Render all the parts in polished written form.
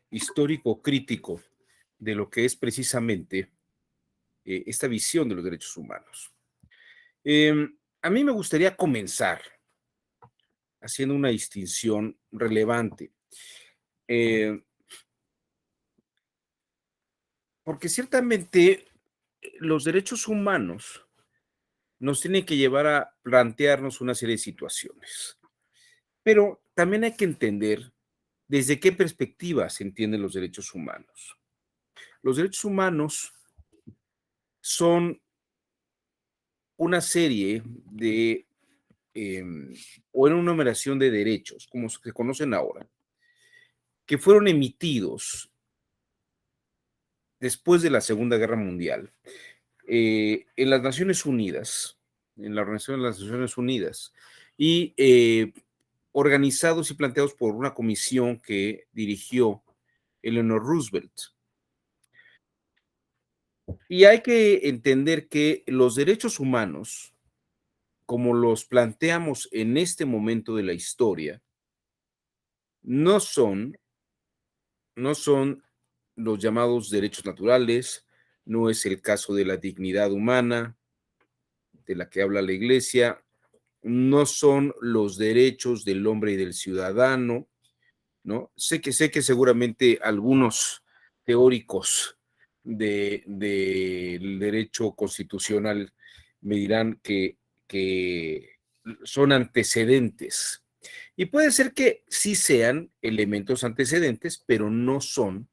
histórico crítico de lo que es precisamente esta visión de los derechos humanos. A mí me gustaría comenzar haciendo una distinción relevante, eh, porque ciertamente los derechos humanos nos tienen que llevar a plantearnos una serie de situaciones, pero también hay que entender desde qué perspectiva se entienden los derechos humanos. Los derechos humanos son una serie de, eh, o en una numeración de derechos, como se conocen ahora, que fueron emitidos después de la Segunda Guerra Mundial en las Naciones Unidas, en la Organización de las Naciones Unidas, y organizados y planteados por una comisión que dirigió Eleanor Roosevelt. Y hay que entender que los derechos humanos, como los planteamos en este momento de la historia, no son, no son los llamados derechos naturales, no es el caso de la dignidad humana, de la que habla la Iglesia, no son los derechos del hombre y del ciudadano, ¿no? Sé que seguramente algunos teóricos del derecho constitucional me dirán que son antecedentes. Y puede ser que sí sean elementos antecedentes, pero no son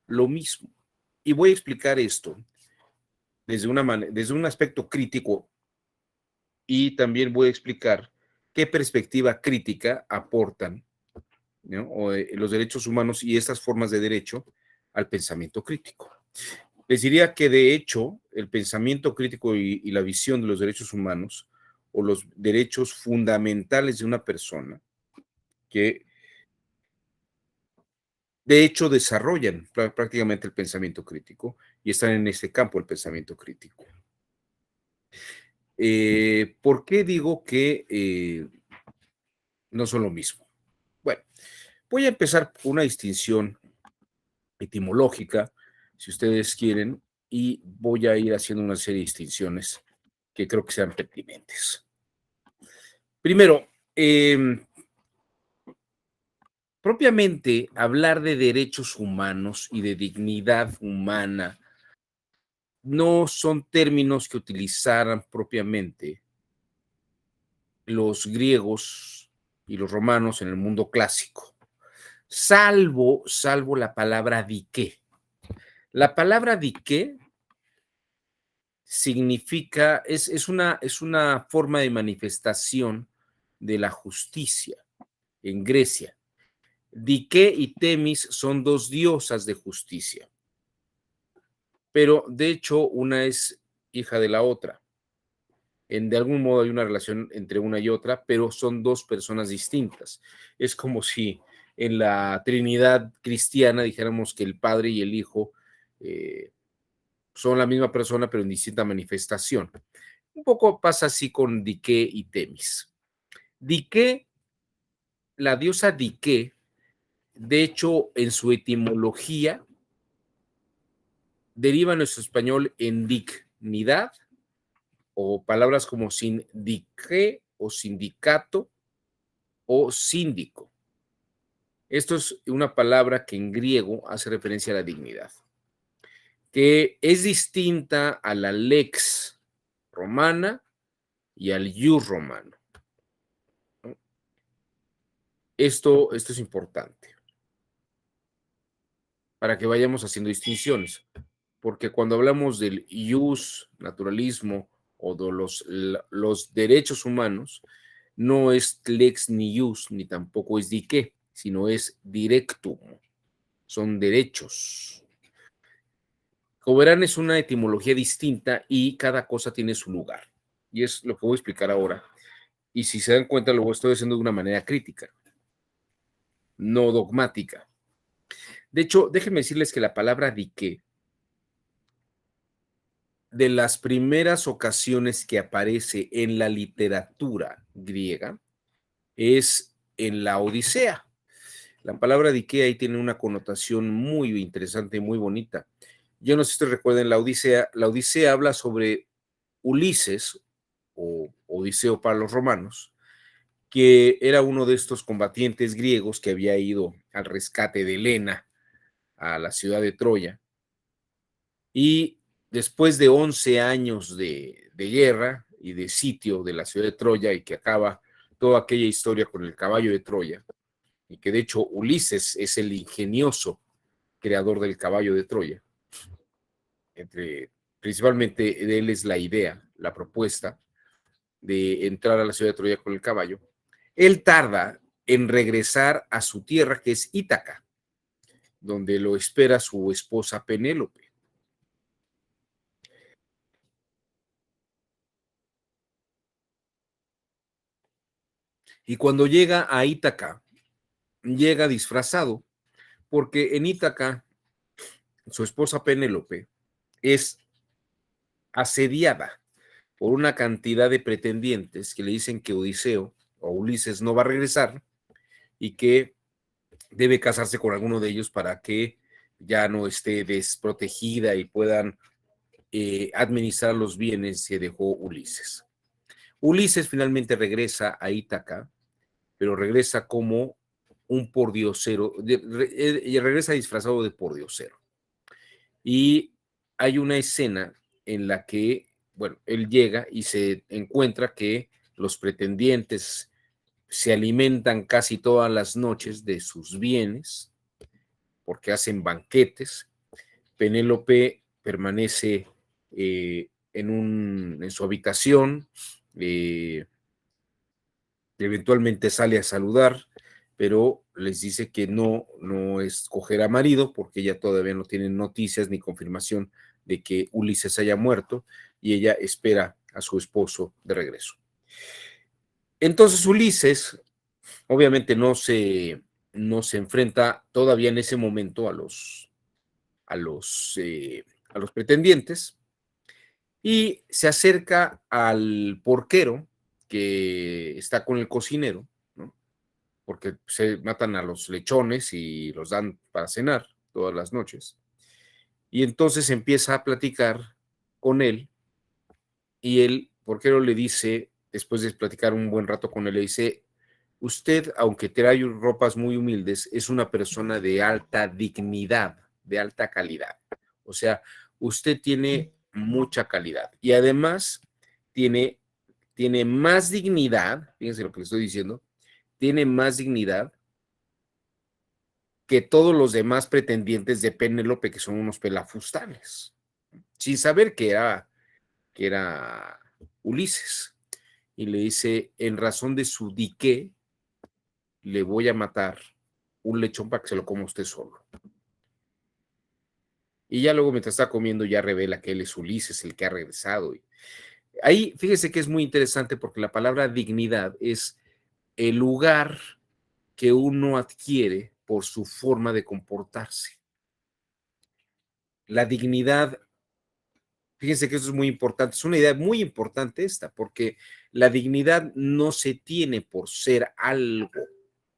lo mismo. Y voy a explicar esto desde un aspecto crítico y también voy a explicar qué perspectiva crítica aportan, ¿no? Los derechos humanos y estas formas de derecho al pensamiento crítico. Les diría que de hecho el pensamiento crítico y la visión de los derechos humanos o los derechos fundamentales de una persona que de hecho desarrollan prácticamente el pensamiento crítico y están en este campo el pensamiento crítico. ¿Por qué digo que no son lo mismo? Bueno, voy a empezar por una distinción etimológica, si ustedes quieren, y voy a ir haciendo una serie de distinciones que creo que sean pertinentes. Primero, propiamente hablar de derechos humanos y de dignidad humana no son términos que utilizaran propiamente los griegos y los romanos en el mundo clásico, salvo la palabra dique. La palabra dique significa, es una forma de manifestación de la justicia en Grecia. Dike y Temis son dos diosas de justicia, pero de hecho una es hija de la otra. De algún modo hay una relación entre una y otra, pero son dos personas distintas. Es como si en la Trinidad cristiana dijéramos que el Padre y el Hijo son la misma persona, pero en distinta manifestación. Un poco pasa así con Dike y Temis. Dike, la diosa Dike, de hecho, en su etimología, deriva en nuestro español en dignidad, o palabras como sindique o sindicato o síndico. Esto es una palabra que en griego hace referencia a la dignidad, que es distinta a la lex romana y al ius romano. Esto es importante para que vayamos haciendo distinciones, porque cuando hablamos del ius, naturalismo o de los derechos humanos, no es lex ni ius, ni tampoco es dique, sino es directum, son derechos. Como verán, es una etimología distinta y cada cosa tiene su lugar. Y es lo que voy a explicar ahora. Y si se dan cuenta, lo estoy haciendo de una manera crítica, no dogmática. De hecho, déjenme decirles que la palabra dique, de las primeras ocasiones que aparece en la literatura griega, es en la Odisea. La palabra dique ahí tiene una connotación muy interesante, muy bonita. Yo no sé si ustedes recuerdan la Odisea habla sobre Ulises, o Odiseo para los romanos, que era uno de estos combatientes griegos que había ido al rescate de Helena a la ciudad de Troya. Y después de 11 años de guerra y de sitio de la ciudad de Troya, y que acaba toda aquella historia con el caballo de Troya, y que de hecho Ulises es el ingenioso creador del caballo de Troya, principalmente de él es la idea, la propuesta de entrar a la ciudad de Troya con el caballo. Él tarda en regresar a su tierra, que es Ítaca, donde lo espera su esposa Penélope. Y cuando llega a Ítaca, llega disfrazado, porque en Ítaca su esposa Penélope es asediada por una cantidad de pretendientes que le dicen que Odiseo o Ulises no va a regresar y que debe casarse con alguno de ellos para que ya no esté desprotegida y puedan administrar los bienes que dejó Ulises. Ulises finalmente regresa a Ítaca, pero regresa como un pordiosero, regresa disfrazado de pordiosero. Y hay una escena en la que, bueno, él llega y se encuentra que los pretendientes se alimentan casi todas las noches de sus bienes, porque hacen banquetes. Penélope permanece en su habitación, eventualmente sale a saludar, pero les dice que no escogerá marido porque ella todavía no tiene noticias ni confirmación de que Ulises haya muerto y ella espera a su esposo de regreso. Entonces Ulises obviamente no se enfrenta todavía en ese momento a los pretendientes y se acerca al porquero que está con el cocinero, ¿no? Porque se matan a los lechones y los dan para cenar todas las noches. Y entonces empieza a platicar con él y el porquero le dice, después de platicar un buen rato con él, le dice, usted, aunque trae ropas muy humildes, es una persona de alta dignidad, de alta calidad. O sea, usted tiene mucha calidad y además tiene, tiene más dignidad, fíjense lo que le estoy diciendo, tiene más dignidad que todos los demás pretendientes de Penélope, que son unos pelafustanes, sin saber que era Ulises. Y le dice, en razón de su dique, le voy a matar un lechón para que se lo coma usted solo. Y ya luego, mientras está comiendo, ya revela que él es Ulises, el que ha regresado. Ahí, fíjese que es muy interesante porque la palabra dignidad es el lugar que uno adquiere por su forma de comportarse. La dignidad, fíjense que eso es muy importante, es una idea muy importante esta, porque la dignidad no se tiene por ser algo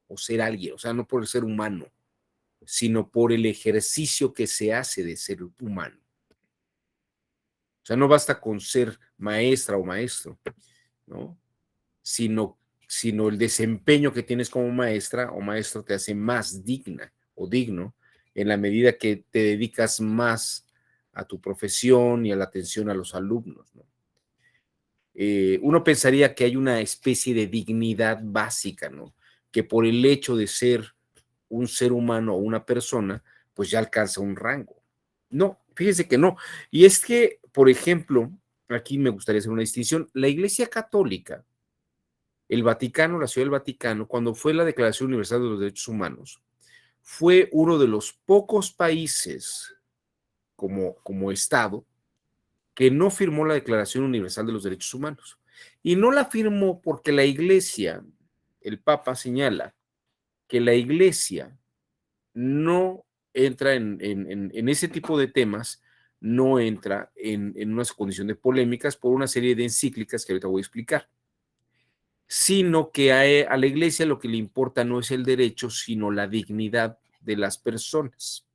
o ser alguien, o sea, no por el ser humano, sino por el ejercicio que se hace de ser humano. O sea, no basta con ser maestra o maestro, ¿no? Sino, sino el desempeño que tienes como maestra o maestro te hace más digna o digno en la medida que te dedicas más a tu profesión y a la atención a los alumnos, ¿no? Uno pensaría que hay una especie de dignidad básica, ¿no? Que por el hecho de ser un ser humano o una persona, pues ya alcanza un rango. No, fíjese que no. Y es que, por ejemplo, aquí me gustaría hacer una distinción. La Iglesia Católica, el Vaticano, la Ciudad del Vaticano, cuando fue la Declaración Universal de los Derechos Humanos, fue uno de los pocos países como Estado que no firmó la Declaración Universal de los Derechos Humanos. Y no la firmó porque la Iglesia, el Papa señala que la Iglesia no entra en ese tipo de temas, no entra en una condición de polémicas por una serie de encíclicas que ahorita voy a explicar. sino que a la iglesia lo que le importa no es el derecho, sino la dignidad de las personas.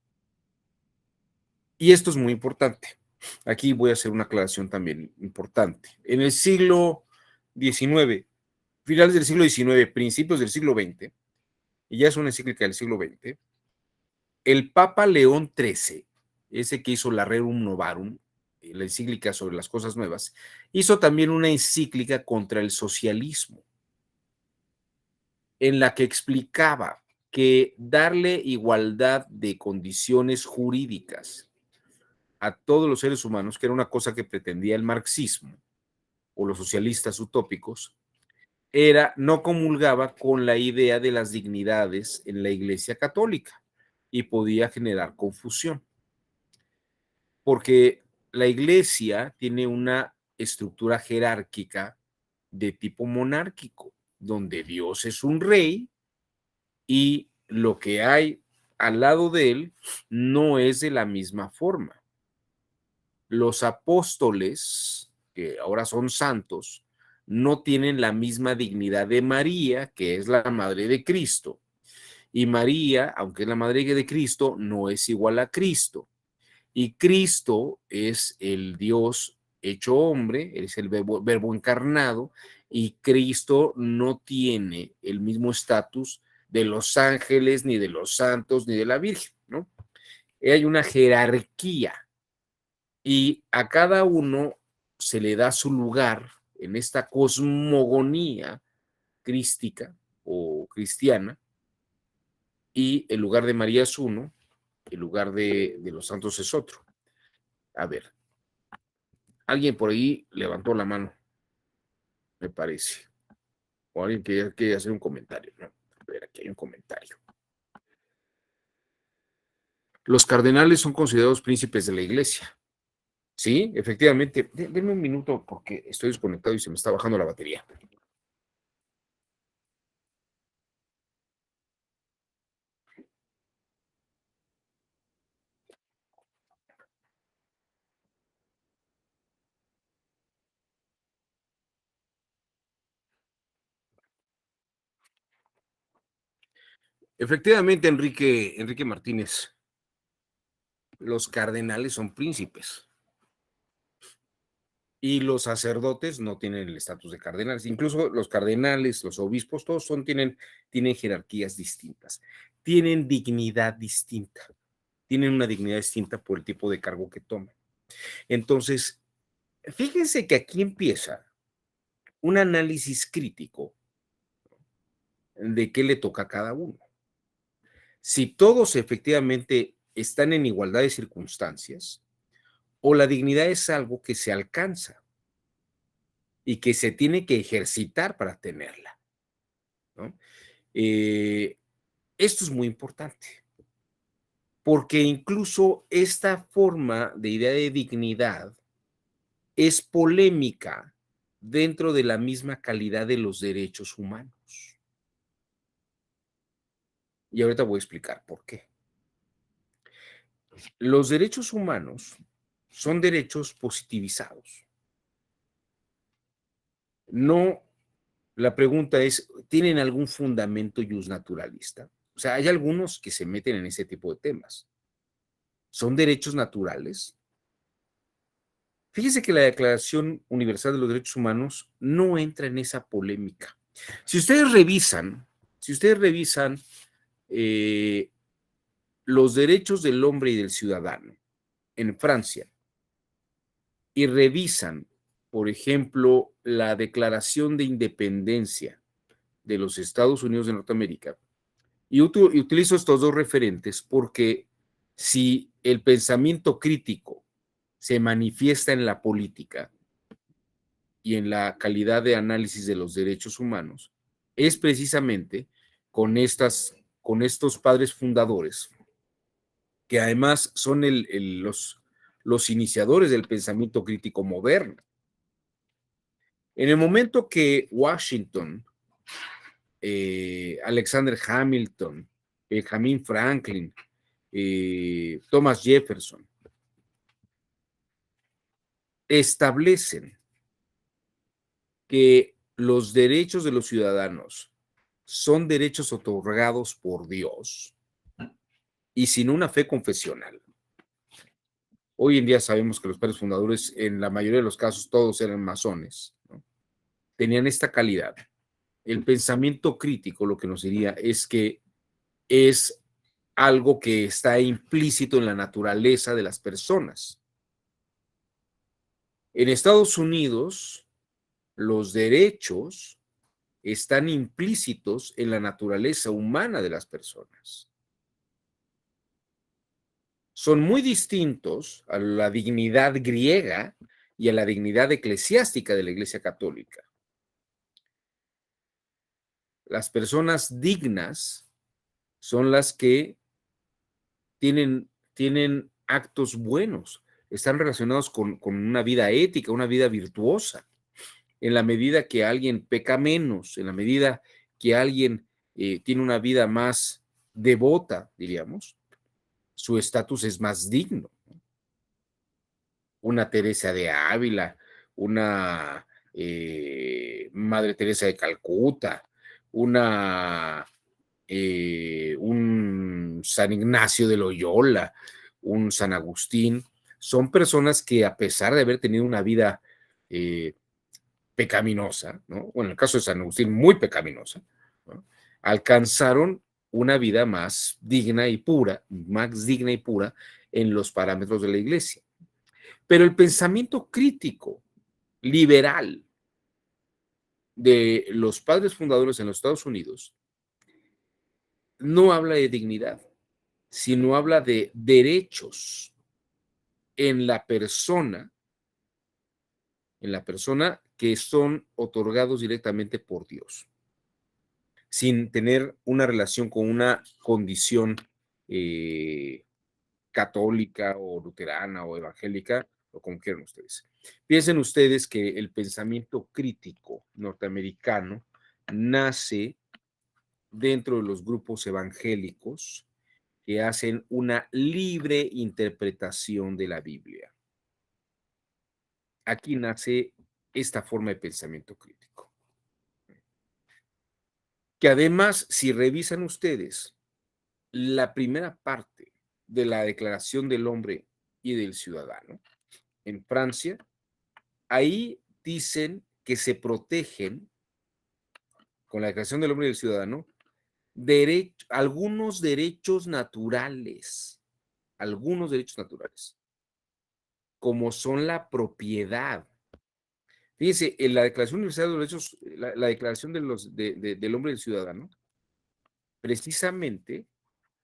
Y esto es muy importante. Aquí voy a hacer una aclaración también importante. En el siglo XIX, finales del siglo XIX, principios del siglo XX, y ya es una encíclica del siglo XX, el Papa León XIII, ese que hizo la Rerum Novarum, la encíclica sobre las cosas nuevas, hizo también una encíclica contra el socialismo, en la que explicaba que darle igualdad de condiciones jurídicas a todos los seres humanos, que era una cosa que pretendía el marxismo o los socialistas utópicos, no comulgaba con la idea de las dignidades en la Iglesia Católica y podía generar confusión, porque la Iglesia tiene una estructura jerárquica de tipo monárquico, donde Dios es un rey y lo que hay al lado de él no es de la misma forma. Los apóstoles, que ahora son santos, no tienen la misma dignidad de María, que es la madre de Cristo. Y María, aunque es la madre de Cristo, no es igual a Cristo. Y Cristo es el Dios hecho hombre, es el verbo encarnado, y Cristo no tiene el mismo estatus de los ángeles, ni de los santos, ni de la Virgen, ¿no? Hay una jerarquía y a cada uno se le da su lugar en esta cosmogonía crística o cristiana, y el lugar de María es uno, el lugar de los santos es otro. A ver, alguien por ahí levantó la mano, me parece, o alguien que quiere hacer un comentario, ¿no? A ver, aquí hay un comentario. Los cardenales son considerados príncipes de la iglesia. Sí, efectivamente. Denme un minuto porque estoy desconectado y se me está bajando la batería. Efectivamente, Enrique Martínez, los cardenales son príncipes y los sacerdotes no tienen el estatus de cardenales. Incluso los cardenales, los obispos, todos tienen jerarquías distintas, tienen dignidad distinta, tienen una dignidad distinta por el tipo de cargo que toman. Entonces, fíjense que aquí empieza un análisis crítico de qué le toca a cada uno. Si todos efectivamente están en igualdad de circunstancias, o la dignidad es algo que se alcanza y que se tiene que ejercitar para tenerla, ¿no? Eh, Esto es muy importante, porque incluso esta forma de idea de dignidad es polémica dentro de la misma calidad de los derechos humanos. Y ahorita voy a explicar por qué. Los derechos humanos son derechos positivizados. No, la pregunta es, ¿tienen algún fundamento naturalista? O sea, hay algunos que se meten en ese tipo de temas. ¿Son derechos naturales? Fíjese que la Declaración Universal de los Derechos Humanos no entra en esa polémica. Si ustedes revisan, si ustedes revisan eh, los derechos del hombre y del ciudadano en Francia y revisan, por ejemplo, la Declaración de Independencia de los Estados Unidos de Norteamérica, y utilizo estos dos referentes porque si el pensamiento crítico se manifiesta en la política y en la calidad de análisis de los derechos humanos, es precisamente con estos padres fundadores, que además son los iniciadores del pensamiento crítico moderno. En el momento que Washington, Alexander Hamilton, Benjamin Franklin, Thomas Jefferson, establecen que los derechos de los ciudadanos son derechos otorgados por Dios y sin una fe confesional. Hoy en día sabemos que los padres fundadores, en la mayoría de los casos, todos eran masones, ¿no? Tenían esta calidad. El pensamiento crítico lo que nos diría es que es algo que está implícito en la naturaleza de las personas. En Estados Unidos, los derechos están implícitos en la naturaleza humana de las personas. Son muy distintos a la dignidad griega y a la dignidad eclesiástica de la Iglesia Católica. Las personas dignas son las que tienen actos buenos, están relacionados con una vida ética, una vida virtuosa. En la medida que alguien peca menos, en la medida que alguien tiene una vida más devota, diríamos, su estatus es más digno. Una Teresa de Ávila, una Madre Teresa de Calcuta, un San Ignacio de Loyola, un San Agustín, son personas que a pesar de haber tenido una vida pecaminosa, ¿no? O en el caso de San Agustín, muy pecaminosa, ¿no? Alcanzaron una vida más digna y pura, en los parámetros de la iglesia. Pero el pensamiento crítico, liberal, de los padres fundadores en los Estados Unidos, no habla de dignidad, sino habla de derechos en la persona que son otorgados directamente por Dios, sin tener una relación con una condición eh, católica o luterana o evangélica, o como quieran ustedes. Piensen ustedes que el pensamiento crítico norteamericano nace dentro de los grupos evangélicos que hacen una libre interpretación de la Biblia. Aquí nace esta forma de pensamiento crítico. Que además, si revisan ustedes la primera parte de la Declaración del Hombre y del Ciudadano en Francia, ahí dicen que se protegen con la Declaración del Hombre y del Ciudadano algunos derechos naturales, como son la propiedad. Fíjense, en la Declaración Universal de los Derechos, la Declaración del Hombre y del Ciudadano, precisamente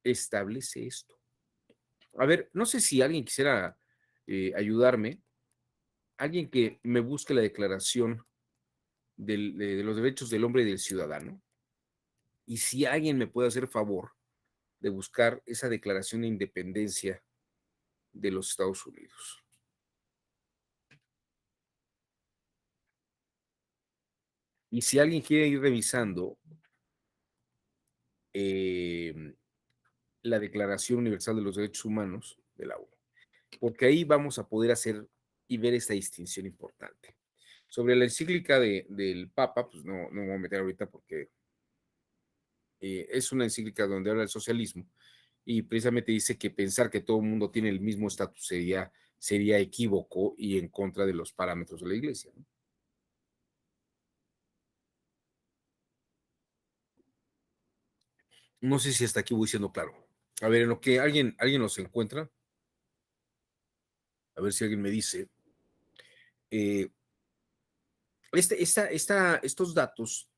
establece esto. A ver, no sé si alguien quisiera ayudarme, alguien que me busque la Declaración de los Derechos del Hombre y del Ciudadano, y si alguien me puede hacer favor de buscar esa Declaración de Independencia de los Estados Unidos. Y si alguien quiere ir revisando la Declaración Universal de los Derechos Humanos de la ONU, porque ahí vamos a poder hacer y ver esta distinción importante. Sobre la encíclica del Papa, pues no me voy a meter ahorita porque es una encíclica donde habla del socialismo y precisamente dice que pensar que todo el mundo tiene el mismo estatus sería equívoco y en contra de los parámetros de la iglesia, ¿no? No sé si hasta aquí voy siendo claro. A ver, en lo que alguien los encuentra, a ver si alguien me dice. Eh, estos datos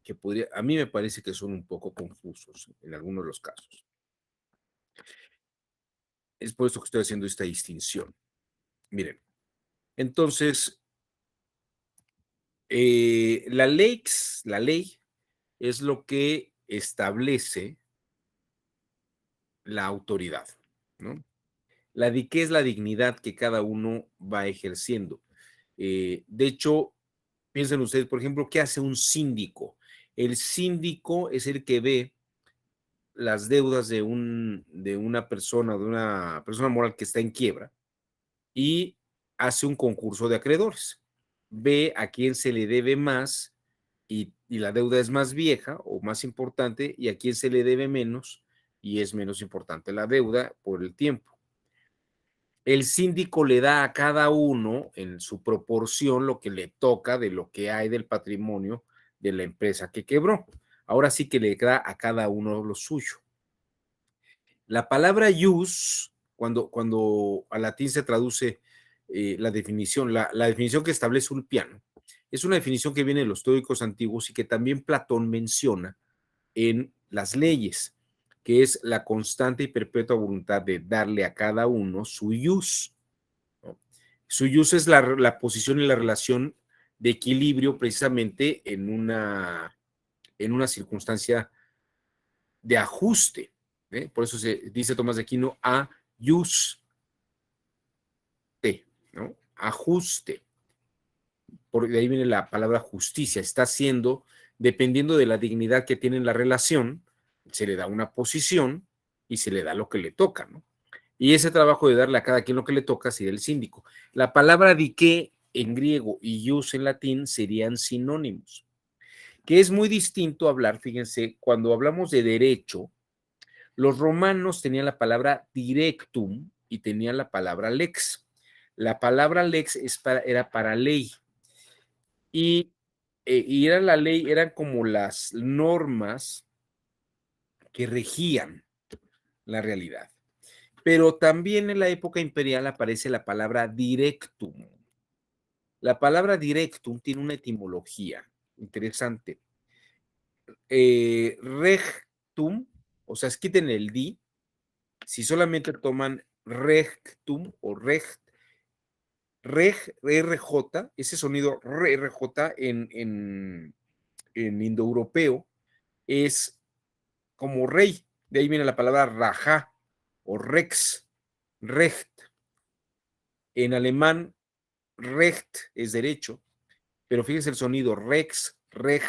que a mí me parece que son un poco confusos en algunos de los casos. Es por eso que estoy haciendo esta distinción. Miren, entonces, la ley es lo que establece la autoridad, ¿no? ¿Qué es la dignidad que cada uno va ejerciendo? De hecho, piensen ustedes, por ejemplo, ¿qué hace un síndico? El síndico es el que ve las deudas de una persona moral que está en quiebra y hace un concurso de acreedores. Ve a quién se le debe más y la deuda es más vieja o más importante, y a quién se le debe menos y es menos importante la deuda por el tiempo. El síndico le da a cada uno en su proporción lo que le toca de lo que hay del patrimonio de la empresa que quebró. Ahora sí que le da a cada uno lo suyo. La palabra ius, cuando al latín se traduce la definición, la definición que establece Ulpiano, es una definición que viene de los estoicos antiguos y que también Platón menciona en las leyes, que es la constante y perpetua voluntad de darle a cada uno su ius, ¿no? Su ius es la posición y la relación de equilibrio precisamente en una circunstancia de ajuste. Por eso se dice Tomás de Aquino, ajuste, ¿no? Ajuste. Por de ahí viene la palabra justicia. Está haciendo, dependiendo de la dignidad que tiene la relación, se le da una posición y se le da lo que le toca, ¿no? Y ese trabajo de darle a cada quien lo que le toca sería el síndico. La palabra dique en griego y ius en latín serían sinónimos, que es muy distinto hablar, fíjense, cuando hablamos de derecho, los romanos tenían la palabra directum y tenían la palabra lex. La palabra lex era para ley y era la ley, eran como las normas que regían la realidad. Pero también en la época imperial aparece la palabra directum. La palabra directum tiene una etimología interesante. Rectum, o sea, quiten el di, si solamente toman rectum o RJ, ese sonido RJ en indoeuropeo es como rey, de ahí viene la palabra raja o rex, recht. En alemán, recht es derecho, pero fíjense el sonido rex, reg,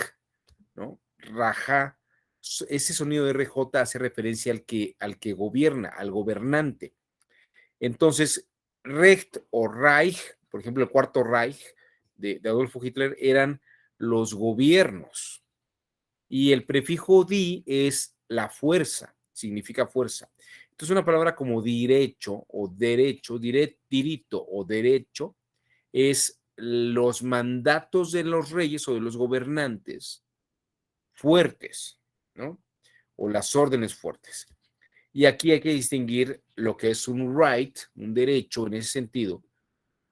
¿no? Raja, ese sonido de RJ hace referencia al que gobierna, al gobernante. Entonces, Recht o Reich, por ejemplo, el Cuarto Reich de Adolfo Hitler, eran los gobiernos. Y el prefijo di es la fuerza, significa fuerza. Entonces, una palabra como derecho o derecho, dirito o derecho, es los mandatos de los reyes o de los gobernantes fuertes, ¿no? O las órdenes fuertes. Y aquí hay que distinguir lo que es un right, un derecho en ese sentido.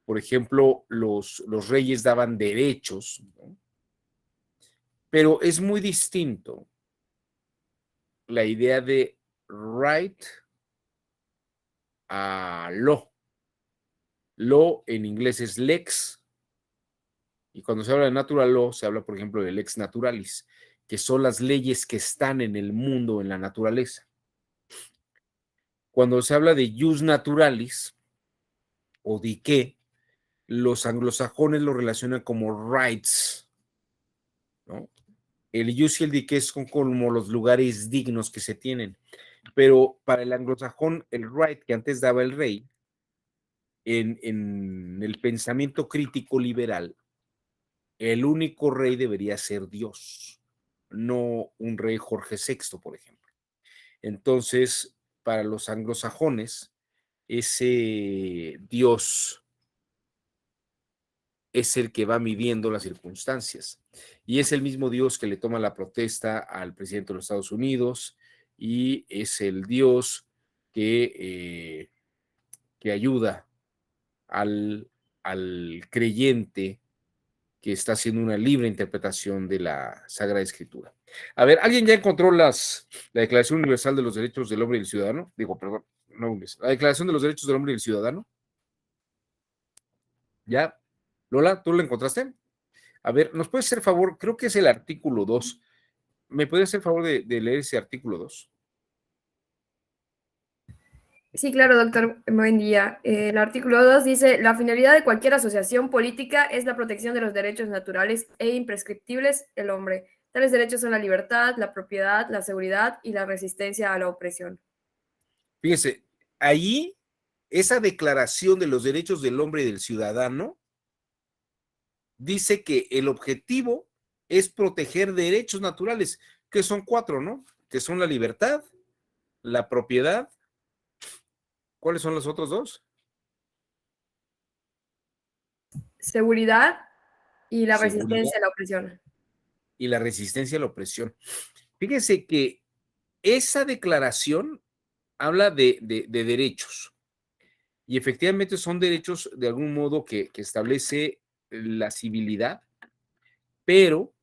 Por ejemplo, los reyes daban derechos, ¿no? Pero es muy distinto la idea de right a law. Law en inglés es lex, y cuando se habla de natural law, se habla, por ejemplo, de lex naturalis, que son las leyes que están en el mundo, en la naturaleza. Cuando se habla de jus naturalis o dique, los anglosajones lo relacionan como rights, ¿no? El jus y el dique son como los lugares dignos que se tienen, pero para el anglosajón, el right que antes daba el rey, en el pensamiento crítico liberal, el único rey debería ser Dios, no un rey Jorge VI, por ejemplo. Entonces, para los anglosajones, ese Dios es el que va midiendo las circunstancias. Y es el mismo Dios que le toma la protesta al presidente de los Estados Unidos y es el Dios que ayuda al creyente que está haciendo una libre interpretación de la Sagrada Escritura. A ver, ¿alguien ya encontró la Declaración Universal de los Derechos del Hombre y del Ciudadano? Digo, perdón, no, la Declaración de los Derechos del Hombre y del Ciudadano. ¿Ya? Lola, ¿tú la encontraste? A ver, ¿nos puedes hacer favor? Creo que es el artículo 2. ¿Me puedes hacer favor de leer ese artículo 2? Sí, claro, doctor. Buen día. El artículo 2 dice, la finalidad de cualquier asociación política es la protección de los derechos naturales e imprescriptibles del hombre. Tales derechos son la libertad, la propiedad, la seguridad y la resistencia a la opresión. Fíjese, ahí esa declaración de los derechos del hombre y del ciudadano dice que el objetivo es proteger derechos naturales, que son 4, ¿no? Que son la libertad, la propiedad. ¿Cuáles son los otros 2? Seguridad y la Seguridad resistencia a la opresión. y la resistencia a la opresión. Fíjense que esa declaración habla de derechos y efectivamente son derechos de algún modo que establece la civilidad, pero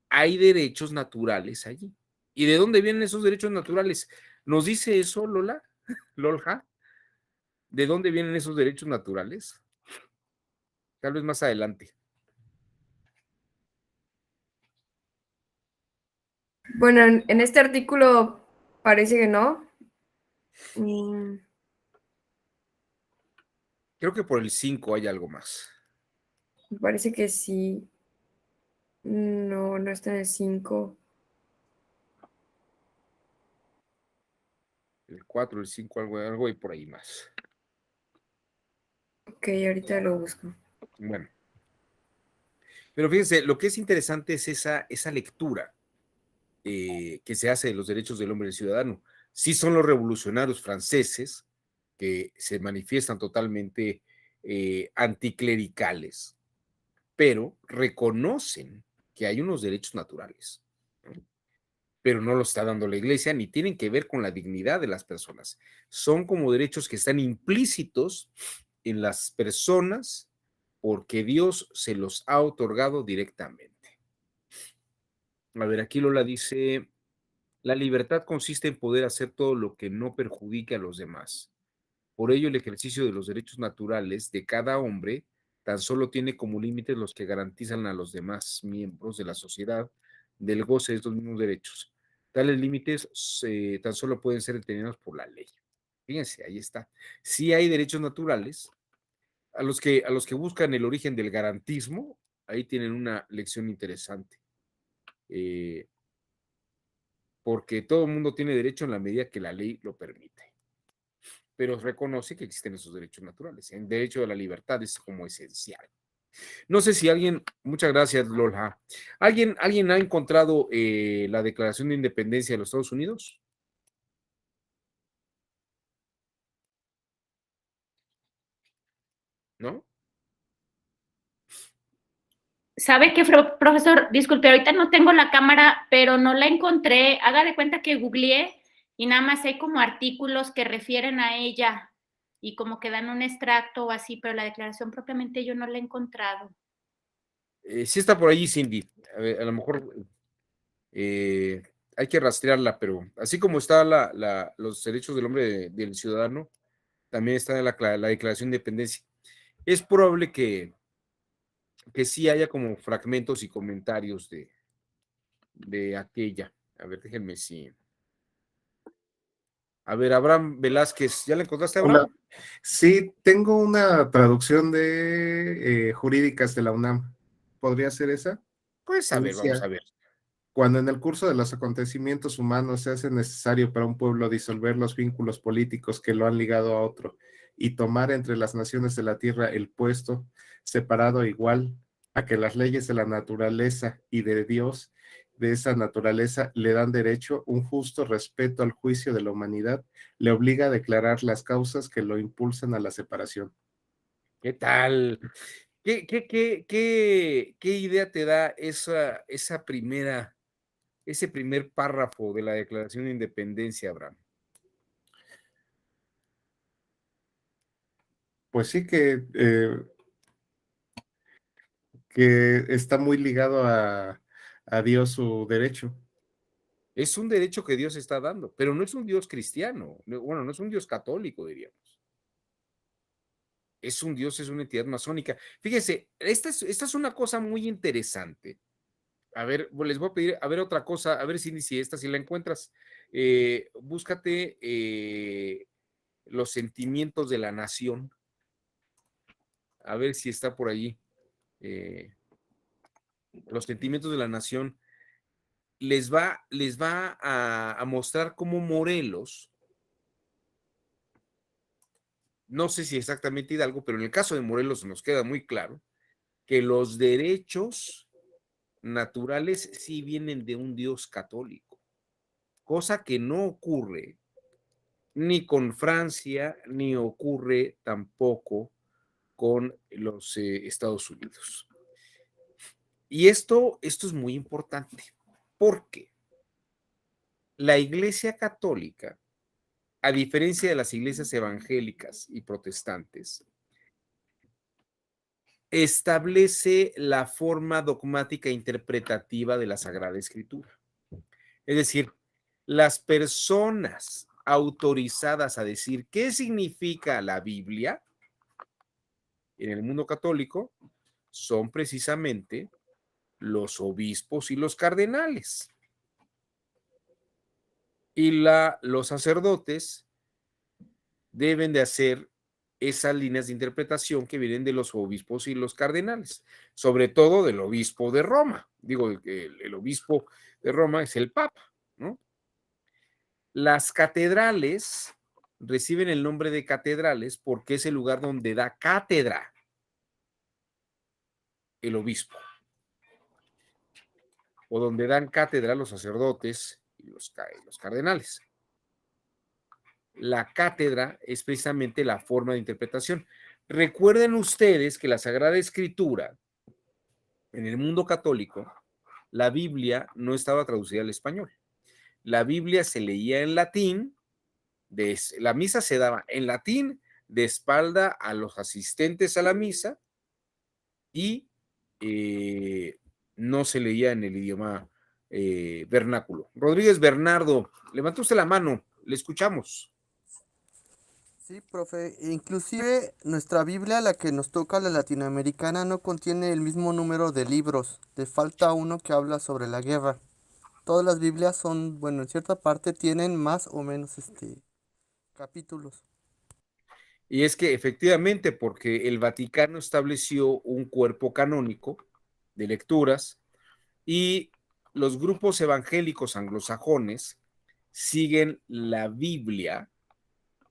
hay derechos naturales allí. ¿Y de dónde vienen esos derechos naturales? ¿Nos dice eso, Lola? Lolja, ¿de dónde vienen esos derechos naturales? Tal vez más adelante. Bueno, en este artículo parece que no. Mm, Creo que por el 5 hay algo más. Me parece que sí. No, no está en el 5. El 4, el 5, algo y por ahí más. Ok, ahorita lo busco. Bueno, pero fíjense, lo que es interesante es esa lectura que se hace de los derechos del hombre y del ciudadano. Sí son los revolucionarios franceses que se manifiestan totalmente anticlericales, pero reconocen que hay unos derechos naturales, ¿no? Pero no lo está dando la iglesia, ni tienen que ver con la dignidad de las personas. Son como derechos que están implícitos en las personas porque Dios se los ha otorgado directamente. A ver, aquí Lola dice, la libertad consiste en poder hacer todo lo que no perjudique a los demás. Por ello, el ejercicio de los derechos naturales de cada hombre tan solo tiene como límites los que garantizan a los demás miembros de la sociedad del goce de estos mismos derechos. Tales límites tan solo pueden ser determinados por la ley. Fíjense, ahí está. Sí hay derechos naturales. A los que buscan el origen del garantismo, ahí tienen una lección interesante. Eh, porque todo el mundo tiene derecho en la medida que la ley lo permite, pero reconoce que existen esos derechos naturales. El derecho de la libertad es como esencial. No sé si alguien, muchas gracias, Lola. ¿Alguien ha encontrado la Declaración de Independencia de los Estados Unidos? ¿No? ¿Sabe qué, profesor? Disculpe, ahorita no tengo la cámara, pero no la encontré. Haga de cuenta que googleé y nada más hay como artículos que refieren a ella y como que dan un extracto o así, pero la declaración propiamente yo no la he encontrado. Sí está por allí, Cindy. A lo mejor eh, hay que rastrearla, pero así como está los derechos del hombre del ciudadano, también está la Declaración de Independencia. Es probable que sí haya como fragmentos y comentarios de aquella. A ver, déjenme si. A ver, Abraham Velázquez, ¿ya la encontraste, Hola. Abraham? Sí, tengo una traducción de jurídicas de la UNAM. ¿Podría ser esa? Pues a ver, vamos a Inicia. ver. Cuando en el curso de los acontecimientos humanos se hace necesario para un pueblo disolver los vínculos políticos que lo han ligado a otro y tomar entre las naciones de la tierra el puesto separado igual a que las leyes de la naturaleza y de Dios de esa naturaleza le dan derecho, un justo respeto al juicio de la humanidad, le obliga a declarar las causas que lo impulsan a la separación. ¿Qué tal? ¿Qué idea te da ese primer párrafo de la Declaración de Independencia, Abraham? Pues sí que está muy ligado a Dios su derecho. Es un derecho que Dios está dando, pero no es un Dios cristiano. Bueno, no es un Dios católico, diríamos. Es un Dios, es una entidad masónica. Fíjese, esta es una cosa muy interesante. A ver, les voy a pedir, a ver otra cosa, a ver si esta, si la encuentras, búscate los sentimientos de la nación, a ver si está por allí. Eh, los sentimientos de la nación les va a mostrar cómo Morelos, no sé si exactamente Hidalgo, pero en el caso de Morelos nos queda muy claro que los derechos naturales sí vienen de un Dios católico, cosa que no ocurre ni con Francia, ni ocurre tampoco con los Estados Unidos. Y esto es muy importante, porque la Iglesia Católica, a diferencia de las iglesias evangélicas y protestantes, establece la forma dogmática e interpretativa de la Sagrada Escritura. Es decir, las personas autorizadas a decir qué significa la Biblia en el mundo católico son precisamente los obispos y los cardenales. Y los sacerdotes deben de hacer esas líneas de interpretación que vienen de los obispos y los cardenales, sobre todo del obispo de Roma. Digo, el obispo de Roma es el Papa, ¿no? Las catedrales reciben el nombre de catedrales porque es el lugar donde da cátedra el obispo, o donde dan cátedra los sacerdotes y los cardenales. La cátedra es precisamente la forma de interpretación. Recuerden ustedes que la Sagrada Escritura, en el mundo católico, la Biblia no estaba traducida al español. La Biblia se leía en latín, la misa se daba en latín, de espalda a los asistentes a la misa, y no se leía en el idioma vernáculo. Rodríguez Bernardo, levantó usted la mano, le escuchamos. Sí, profe. Inclusive nuestra Biblia, la que nos toca, la latinoamericana, no contiene el mismo número de libros. Le falta uno que habla sobre la guerra. Todas las Biblias son, bueno, en cierta parte tienen más o menos capítulos. Y es que efectivamente, porque el Vaticano estableció un cuerpo canónico de lecturas y los grupos evangélicos anglosajones siguen la Biblia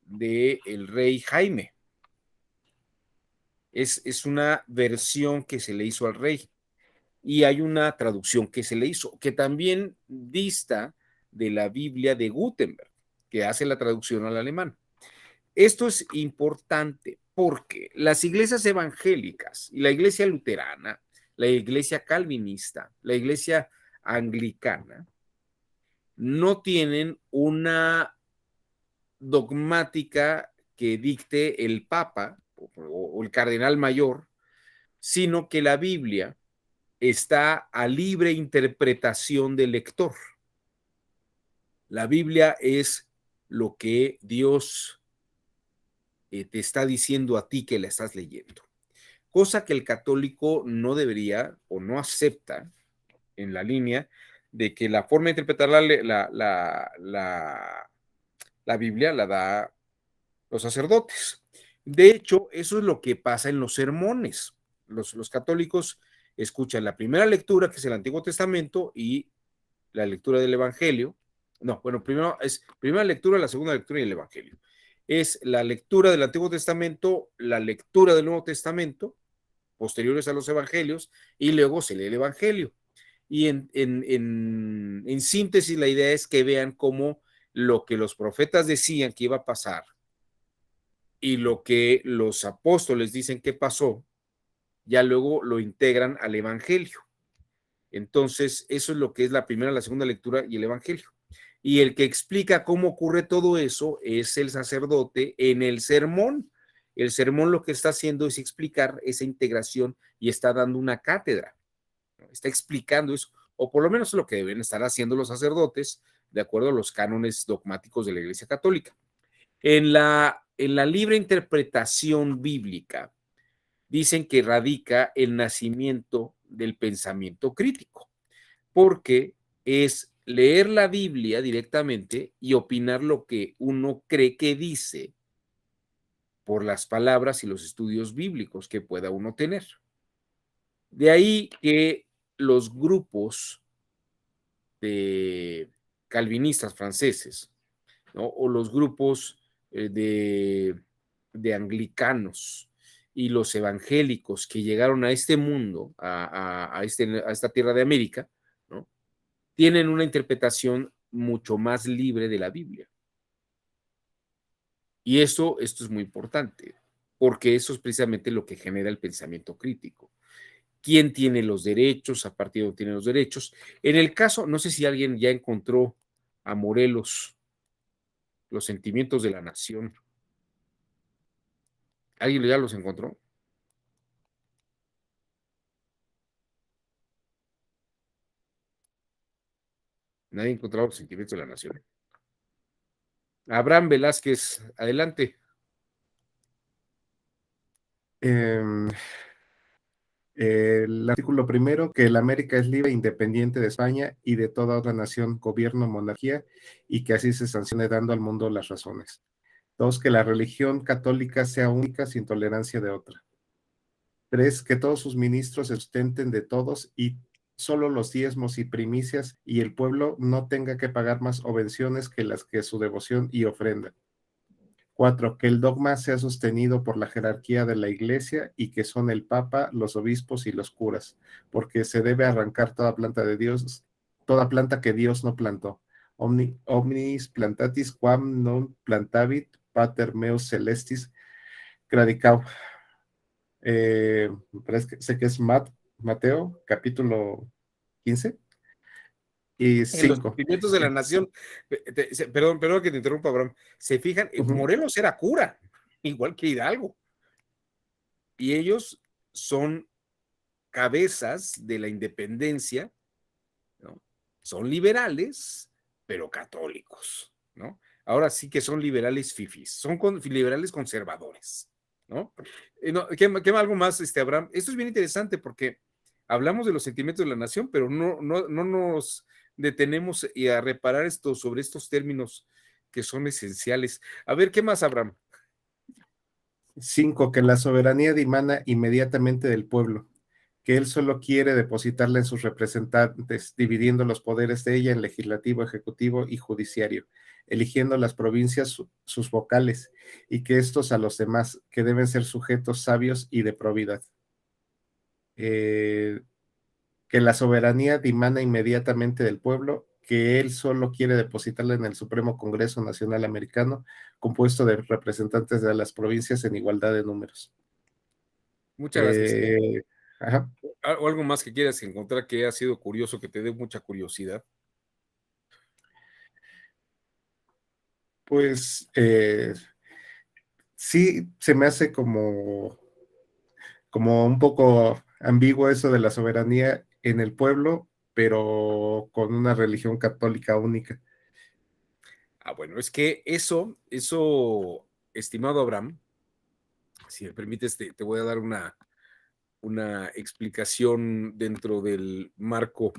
del rey Jaime. Es una versión que se le hizo al rey y hay una traducción que se le hizo, que también dista de la Biblia de Gutenberg, que hace la traducción al alemán. Esto es importante porque las iglesias evangélicas y la iglesia luterana, la iglesia calvinista, la iglesia anglicana, no tienen una dogmática que dicte el Papa o el cardenal mayor, sino que la Biblia está a libre interpretación del lector. La Biblia es lo que Dios te está diciendo a ti que la estás leyendo. Cosa que el católico no debería o no acepta en la línea de que la forma de interpretar la Biblia la da los sacerdotes. De hecho, eso es lo que pasa en los sermones. Los católicos escuchan la primera lectura, que es el Antiguo Testamento, y la lectura del Evangelio. No, bueno, primero es primera lectura, la segunda lectura y el Evangelio. Es la lectura del Antiguo Testamento, la lectura del Nuevo Testamento, posteriores a los Evangelios, y luego se lee el Evangelio. Y en síntesis, la idea es que vean cómo lo que los profetas decían que iba a pasar y lo que los apóstoles dicen que pasó, ya luego lo integran al Evangelio. Entonces, eso es lo que es la primera, la segunda lectura y el Evangelio. Y el que explica cómo ocurre todo eso es el sacerdote en el sermón. El sermón lo que está haciendo es explicar esa integración y está dando una cátedra. Está explicando eso, o por lo menos lo que deben estar haciendo los sacerdotes de acuerdo a los cánones dogmáticos de la Iglesia Católica. En la libre interpretación bíblica, dicen que radica el nacimiento del pensamiento crítico, porque es leer la Biblia directamente y opinar lo que uno cree que dice por las palabras y los estudios bíblicos que pueda uno tener. De ahí que los grupos de calvinistas franceses, ¿no? O los grupos de anglicanos y los evangélicos que llegaron a este mundo, a esta tierra de América, ¿no? Tienen una interpretación mucho más libre de la Biblia. Y esto es muy importante, porque eso es precisamente lo que genera el pensamiento crítico. ¿Quién tiene los derechos? ¿A partir de dónde tiene los derechos? En el caso, no sé si alguien ya encontró a Morelos, Los sentimientos de la nación. ¿Alguien ya los encontró? Nadie ha encontrado Los sentimientos de la nación. Abraham Velázquez, adelante. Em, el artículo primero, que el América es libre e independiente de España y de toda otra nación, gobierno, monarquía, y que así se sancione dando al mundo las razones. 2, que la religión católica sea única sin tolerancia de otra. 3, que todos sus ministros se sustenten de todos y solo los diezmos y primicias, y el pueblo no tenga que pagar más obvenciones que las que su devoción y ofrenda. 4, que el dogma sea sostenido por la jerarquía de la Iglesia y que son el Papa, los obispos y los curas, porque se debe arrancar toda planta de Dios, toda planta que Dios no plantó. Omnis plantatis quam non plantavit pater meus celestis gradicau. Sé que es Mateo, capítulo 15 y En Los 5. sentimientos de la nación. Perdón que te interrumpa, Abraham. Se fijan, Morelos era cura, igual que Hidalgo. Y ellos son cabezas de la independencia, ¿no? Son liberales, pero católicos, ¿no? Ahora sí que son liberales fifis, son liberales conservadores, ¿no? ¿Qué algo más, Abraham? Esto es bien interesante porque hablamos de los sentimientos de la nación, pero no nos detenemos a reparar sobre estos términos que son esenciales. A ver, ¿qué más, Abraham? 5, que la soberanía dimana inmediatamente del pueblo, que él solo quiere depositarla en sus representantes, dividiendo los poderes de ella en legislativo, ejecutivo y judiciario, eligiendo las provincias sus vocales, y que estos a los demás, que deben ser sujetos sabios y de probidad. Que la soberanía dimana inmediatamente del pueblo, que él solo quiere depositarla en el Supremo Congreso Nacional Americano, compuesto de representantes de las provincias en igualdad de números. Muchas gracias. Ajá. ¿O algo más que quieras encontrar que ha sido curioso, que te dé mucha curiosidad? Pues sí, se me hace como un poco ambiguo eso de la soberanía en el pueblo, pero con una religión católica única. Bueno, es que eso, estimado Abraham, si me permites, te voy a dar una explicación dentro del marco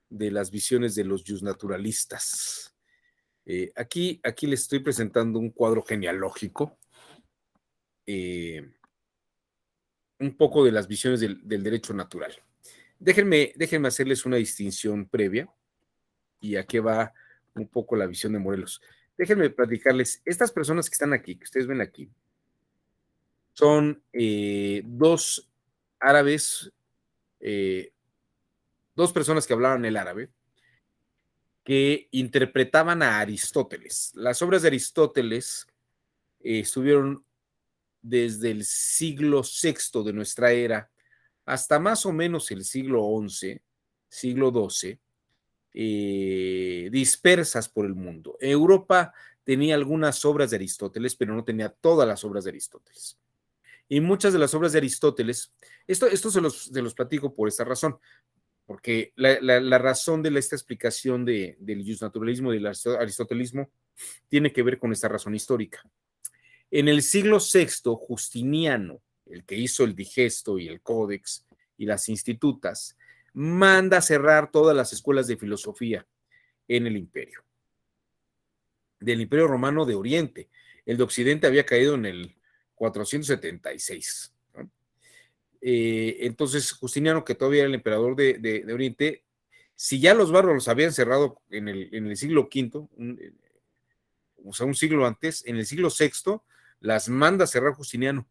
de las visiones de los justnaturalistas. Aquí les estoy presentando un cuadro genealógico, un poco de las visiones del derecho natural. Déjenme hacerles una distinción previa, y a qué va un poco la visión de Morelos. Déjenme platicarles, estas personas que están aquí, que ustedes ven aquí, son dos árabes, dos personas que hablaban el árabe, que interpretaban a Aristóteles. Las obras de Aristóteles estuvieron desde el siglo VI de nuestra era hasta más o menos el siglo XI, siglo XII, dispersas por el mundo. Europa tenía algunas obras de Aristóteles, pero no tenía todas las obras de Aristóteles. Y muchas de las obras de Aristóteles, esto se los platico por esta razón, porque la razón de esta explicación del justnaturalismo y del aristotelismo tiene que ver con esta razón histórica. En el siglo VI, Justiniano, el que hizo el Digesto y el Códex y las Institutas, manda cerrar todas las escuelas de filosofía en el imperio. Del Imperio Romano de Oriente. El de Occidente había caído en el 476. ¿No? Entonces, Justiniano, que todavía era el emperador de Oriente, si ya los bárbaros habían cerrado en el siglo V, o sea, un siglo antes, en el siglo VI, las manda cerrar Justiniano.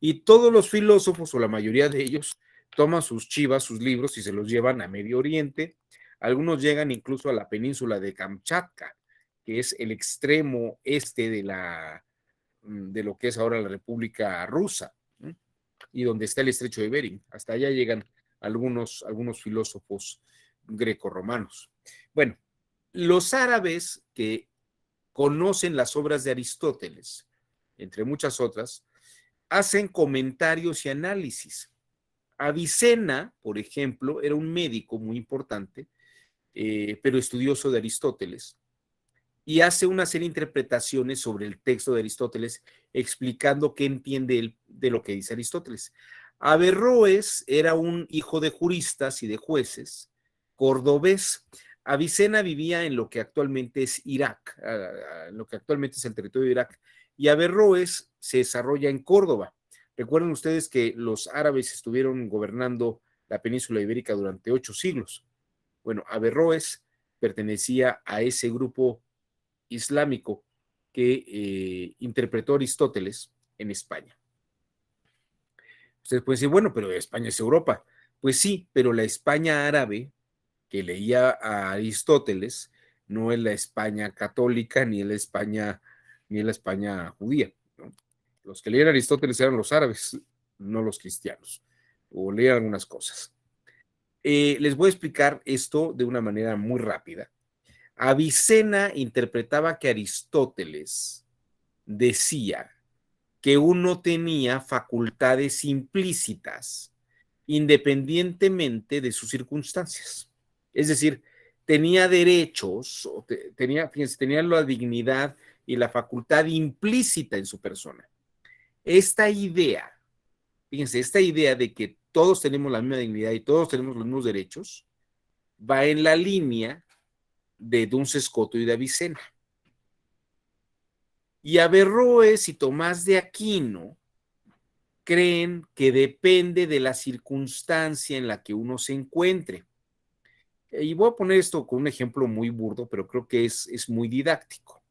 Y todos los filósofos, o la mayoría de ellos, toman sus chivas, sus libros, y se los llevan a Medio Oriente. Algunos llegan incluso a la península de Kamchatka, que es el extremo este de lo que es ahora la República Rusa, ¿no? Y donde está el estrecho de Bering. Hasta allá llegan algunos filósofos grecorromanos. Bueno, los árabes que conocen las obras de Aristóteles, entre muchas otras, hacen comentarios y análisis. Avicena, por ejemplo, era un médico muy importante, pero estudioso de Aristóteles, y hace una serie de interpretaciones sobre el texto de Aristóteles, explicando qué entiende él de lo que dice Aristóteles. Averroes era un hijo de juristas y de jueces, cordobés. Avicena vivía en lo que actualmente es Irak, en lo que actualmente es el territorio de Irak, y Averroes se desarrolla en Córdoba. Recuerden ustedes que los árabes estuvieron gobernando la península ibérica durante 8 siglos. Bueno, Averroes pertenecía a ese grupo islámico que interpretó Aristóteles en España. Ustedes pueden decir, bueno, pero España es Europa. Pues sí, pero la España árabe que leía a Aristóteles no es la España católica ni es la España judía, ¿no? Los que leían a Aristóteles eran los árabes, no los cristianos, o leían algunas cosas. Les voy a explicar esto de una manera muy rápida. Avicena interpretaba que Aristóteles decía que uno tenía facultades implícitas independientemente de sus circunstancias. Es decir, tenía derechos, fíjense, tenía la dignidad y la facultad implícita en su persona. Esta idea, fíjense, esta idea de que todos tenemos la misma dignidad y todos tenemos los mismos derechos, va en la línea de Duns Scoto y de Avicena. Y Averroes y Tomás de Aquino creen que depende de la circunstancia en la que uno se encuentre. Y voy a poner esto con un ejemplo muy burdo, pero creo que es muy didáctico.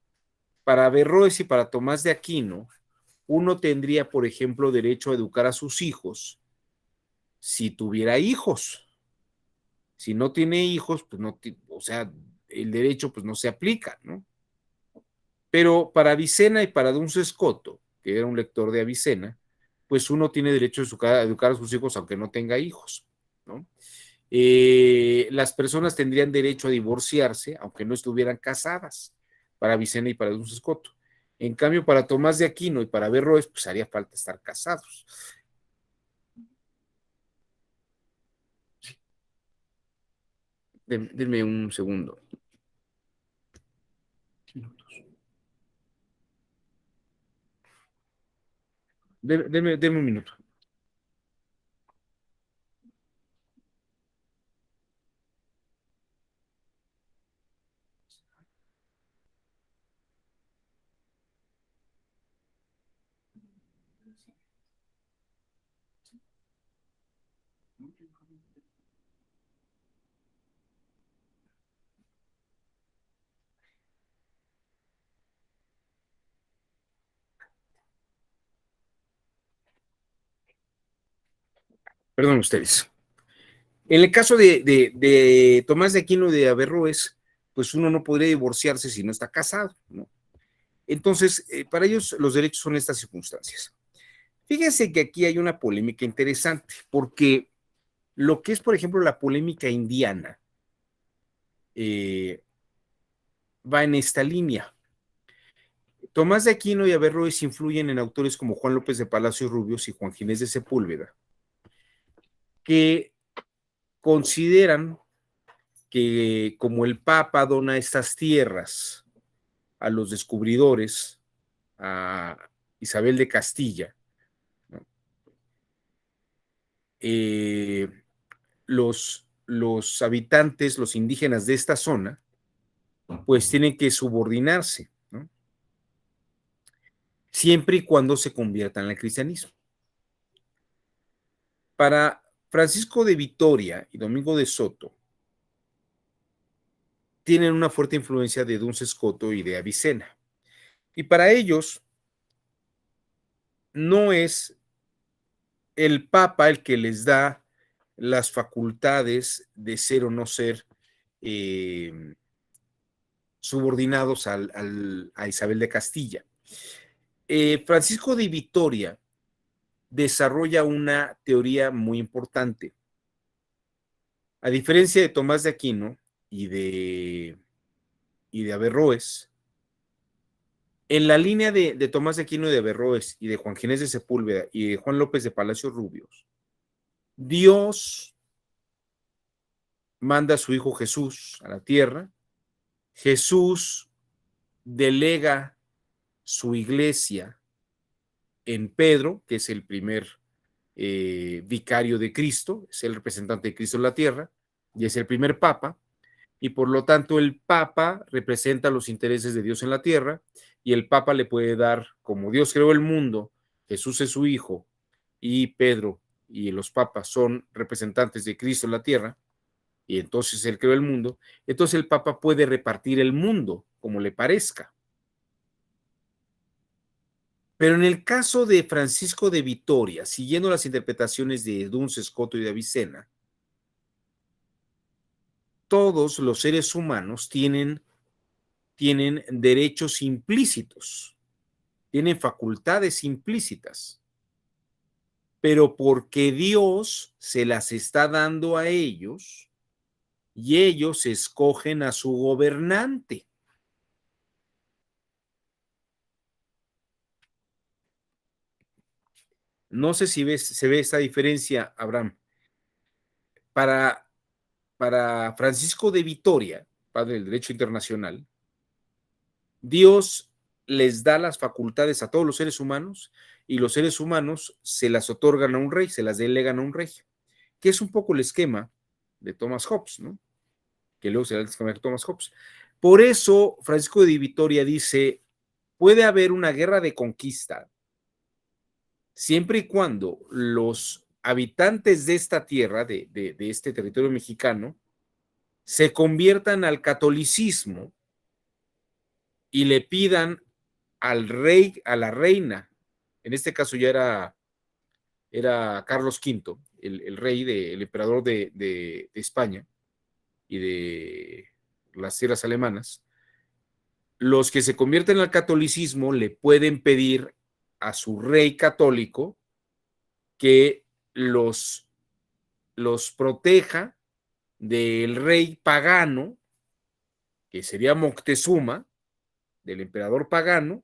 Para Averroes y para Tomás de Aquino, uno tendría, por ejemplo, derecho a educar a sus hijos si tuviera hijos. Si no tiene hijos, pues no, o sea, el derecho pues no se aplica, ¿no? Pero para Avicena y para Duns Scoto, que era un lector de Avicena, pues uno tiene derecho a educar a sus hijos aunque no tenga hijos, ¿no? Las personas tendrían derecho a divorciarse aunque no estuvieran casadas, para Avicena y para Duns Scoto. En cambio, para Tomás de Aquino y para Averroes, pues haría falta estar casados. Denme un segundo. Denme un minuto. Perdón ustedes. En el caso de Tomás de Aquino y de Averroes, pues uno no podría divorciarse si no está casado, ¿no? Entonces, para ellos los derechos son estas circunstancias. Fíjense que aquí hay una polémica interesante, porque lo que es, por ejemplo, la polémica indiana va en esta línea. Tomás de Aquino y Averroes influyen en autores como Juan López de Palacio Rubios y Juan Ginés de Sepúlveda, que consideran que como el Papa dona estas tierras a los descubridores, a Isabel de Castilla, ¿no? Los habitantes, los indígenas de esta zona, pues tienen que subordinarse, ¿no? Siempre y cuando se conviertan al cristianismo. Para Francisco de Vitoria y Domingo de Soto, tienen una fuerte influencia de Duns Scoto y de Avicena. Y para ellos no es el Papa el que les da las facultades de ser o no ser subordinados a Isabel de Castilla. Francisco de Vitoria desarrolla una teoría muy importante. A diferencia de Tomás de Aquino y de Averroes, en la línea de Tomás de Aquino y de Averroes y de Juan Ginés de Sepúlveda y de Juan López de Palacios Rubios, Dios manda a su hijo Jesús a la tierra, Jesús delega su iglesia en Pedro, que es el primer vicario de Cristo, es el representante de Cristo en la tierra, y es el primer papa, y por lo tanto el papa representa los intereses de Dios en la tierra, y el papa le puede dar, como Dios creó el mundo, Jesús es su hijo, y Pedro y los papas son representantes de Cristo en la tierra, y entonces él creó el mundo, entonces el papa puede repartir el mundo como le parezca. Pero en el caso de Francisco de Vitoria, siguiendo las interpretaciones de Duns, Scoto y de Avicena, todos los seres humanos tienen derechos implícitos, tienen facultades implícitas, pero porque Dios se las está dando a ellos y ellos escogen a su gobernante. No sé si se ve esta diferencia, Abraham. Para Francisco de Vitoria, padre del derecho internacional, Dios les da las facultades a todos los seres humanos y los seres humanos se las otorgan a un rey, se las delegan a un rey, que es un poco el esquema de Thomas Hobbes, ¿no? Que luego será el esquema de Thomas Hobbes. Por eso, Francisco de Vitoria dice, puede haber una guerra de conquista siempre y cuando los habitantes de esta tierra, de este territorio mexicano, se conviertan al catolicismo y le pidan al rey, a la reina, en este caso ya era Carlos V, el rey, el emperador de España y de las tierras alemanas, los que se convierten al catolicismo le pueden pedir a su rey católico que los proteja del rey pagano, que sería Moctezuma, del emperador pagano,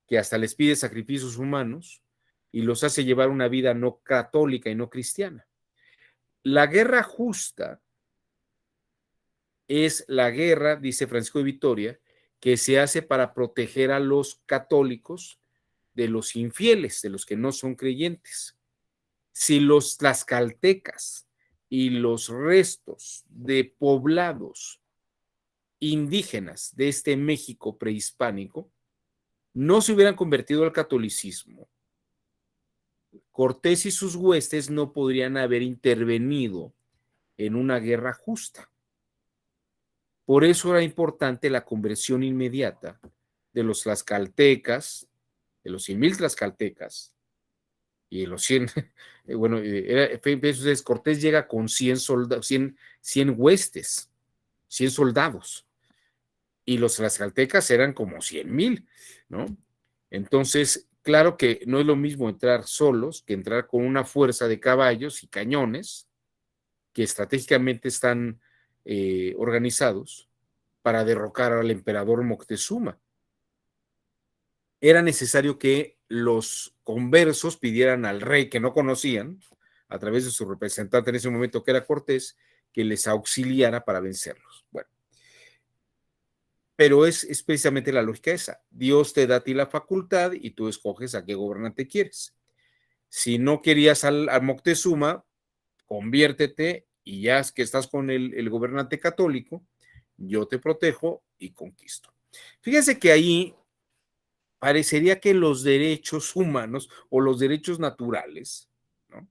que hasta les pide sacrificios humanos y los hace llevar una vida no católica y no cristiana. La guerra justa es la guerra, dice Francisco de Vitoria, que se hace para proteger a los católicos de los infieles, de los que no son creyentes. Si los tlaxcaltecas y los restos de poblados indígenas de este México prehispánico no se hubieran convertido al catolicismo, Cortés y sus huestes no podrían haber intervenido en una guerra justa. Por eso era importante la conversión inmediata de los tlaxcaltecas, de los 100,000 tlaxcaltecas y de los 100, bueno, entonces Cortés llega con 100 soldados, 100 huestes, 100 soldados, y los tlaxcaltecas eran como 100,000, ¿no? Entonces, claro que no es lo mismo entrar solos que entrar con una fuerza de caballos y cañones que estratégicamente están organizados para derrocar al emperador Moctezuma. Era necesario que los conversos pidieran al rey que no conocían, a través de su representante en ese momento que era Cortés, que les auxiliara para vencerlos. Bueno, pero es precisamente la lógica esa. Dios te da a ti la facultad y tú escoges a qué gobernante quieres. Si no querías al Moctezuma, conviértete y ya es que estás con el gobernante católico, yo te protejo y conquisto. Fíjense que ahí parecería que los derechos humanos o los derechos naturales, ¿no?,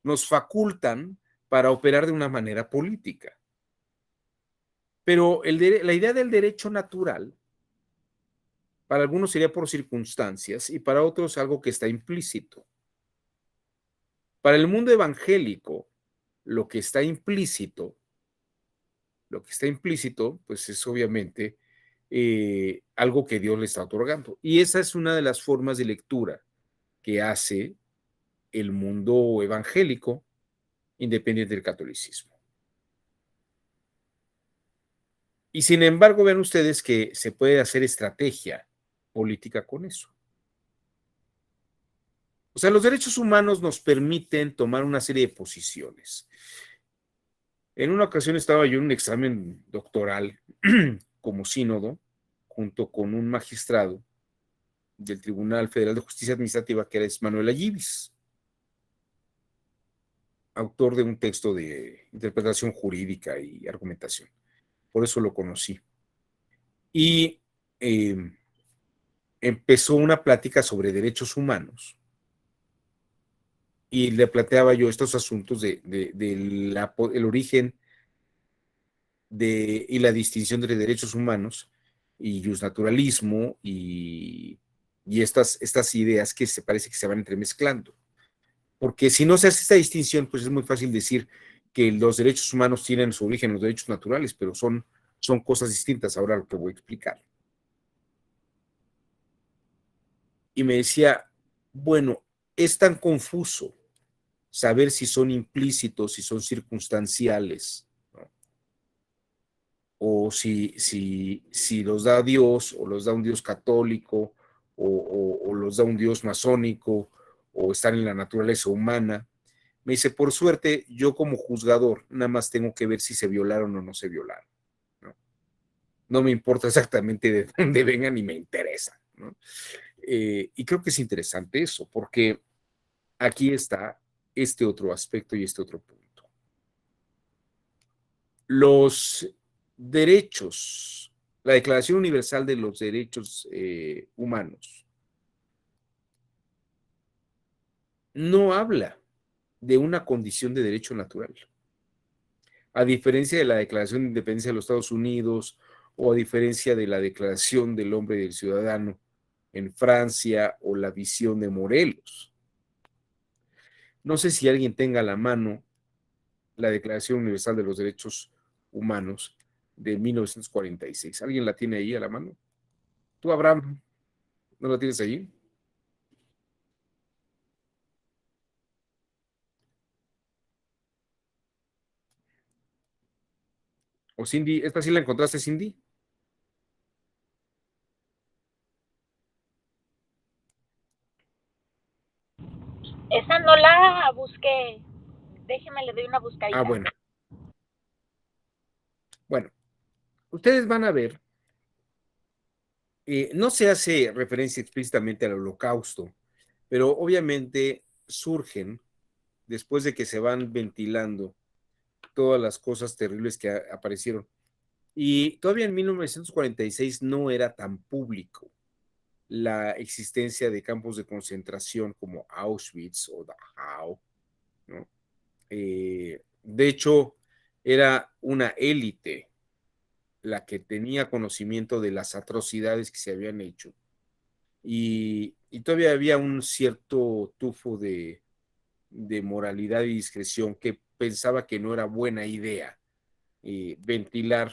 nos facultan para operar de una manera política. Pero la idea del derecho natural, para algunos sería por circunstancias y para otros algo que está implícito. Para el mundo evangélico, lo que está implícito, pues es obviamente algo que Dios le está otorgando. Y esa es una de las formas de lectura que hace el mundo evangélico independiente del catolicismo. Y sin embargo, vean ustedes que se puede hacer estrategia política con eso. O sea, los derechos humanos nos permiten tomar una serie de posiciones. En una ocasión estaba yo en un examen doctoral como sínodo, junto con un magistrado del Tribunal Federal de Justicia Administrativa, que era Manuel Ayibis, autor de un texto de interpretación jurídica y argumentación. Por eso lo conocí. Y empezó una plática sobre derechos humanos. Y le planteaba yo estos asuntos del origen y la distinción entre derechos humanos y justnaturalismo y estas ideas que se parece que se van entremezclando. Porque si no se hace esta distinción, pues es muy fácil decir que los derechos humanos tienen su origen en los derechos naturales, pero son cosas distintas. Ahora lo que voy a explicar. Y me decía, bueno, es tan confuso saber si son implícitos, si son circunstanciales, ¿no? O si los da Dios, o los da un Dios católico, o los da un Dios masónico, o están en la naturaleza humana. Me dice, por suerte, yo como juzgador nada más tengo que ver si se violaron o no se violaron, ¿no? No me importa exactamente de dónde vengan ni me interesa, ¿no? Y creo que es interesante eso, porque aquí está este otro aspecto y este otro punto. Los derechos, la Declaración Universal de los Derechos Humanos, no habla de una condición de derecho natural. A diferencia de la Declaración de Independencia de los Estados Unidos o a diferencia de la Declaración del Hombre y del Ciudadano en Francia o la visión de Morelos. No sé si alguien tenga a la mano la Declaración Universal de los Derechos Humanos de 1946. ¿Alguien la tiene ahí a la mano? Tú, Abraham, ¿no la tienes ahí? O Cindy, ¿esta sí la encontraste, Cindy? Esa no la busqué. Déjeme, le doy una buscadita. Ah, bueno. Bueno, ustedes van a ver, no se hace referencia explícitamente al Holocausto, pero obviamente surgen, después de que se van ventilando todas las cosas terribles que aparecieron. Y todavía en 1946 no era tan público la existencia de campos de concentración como Auschwitz o Dachau, ¿no? De hecho, era una élite la que tenía conocimiento de las atrocidades que se habían hecho. Y todavía había un cierto tufo de moralidad y discreción que pensaba que no era buena idea ventilar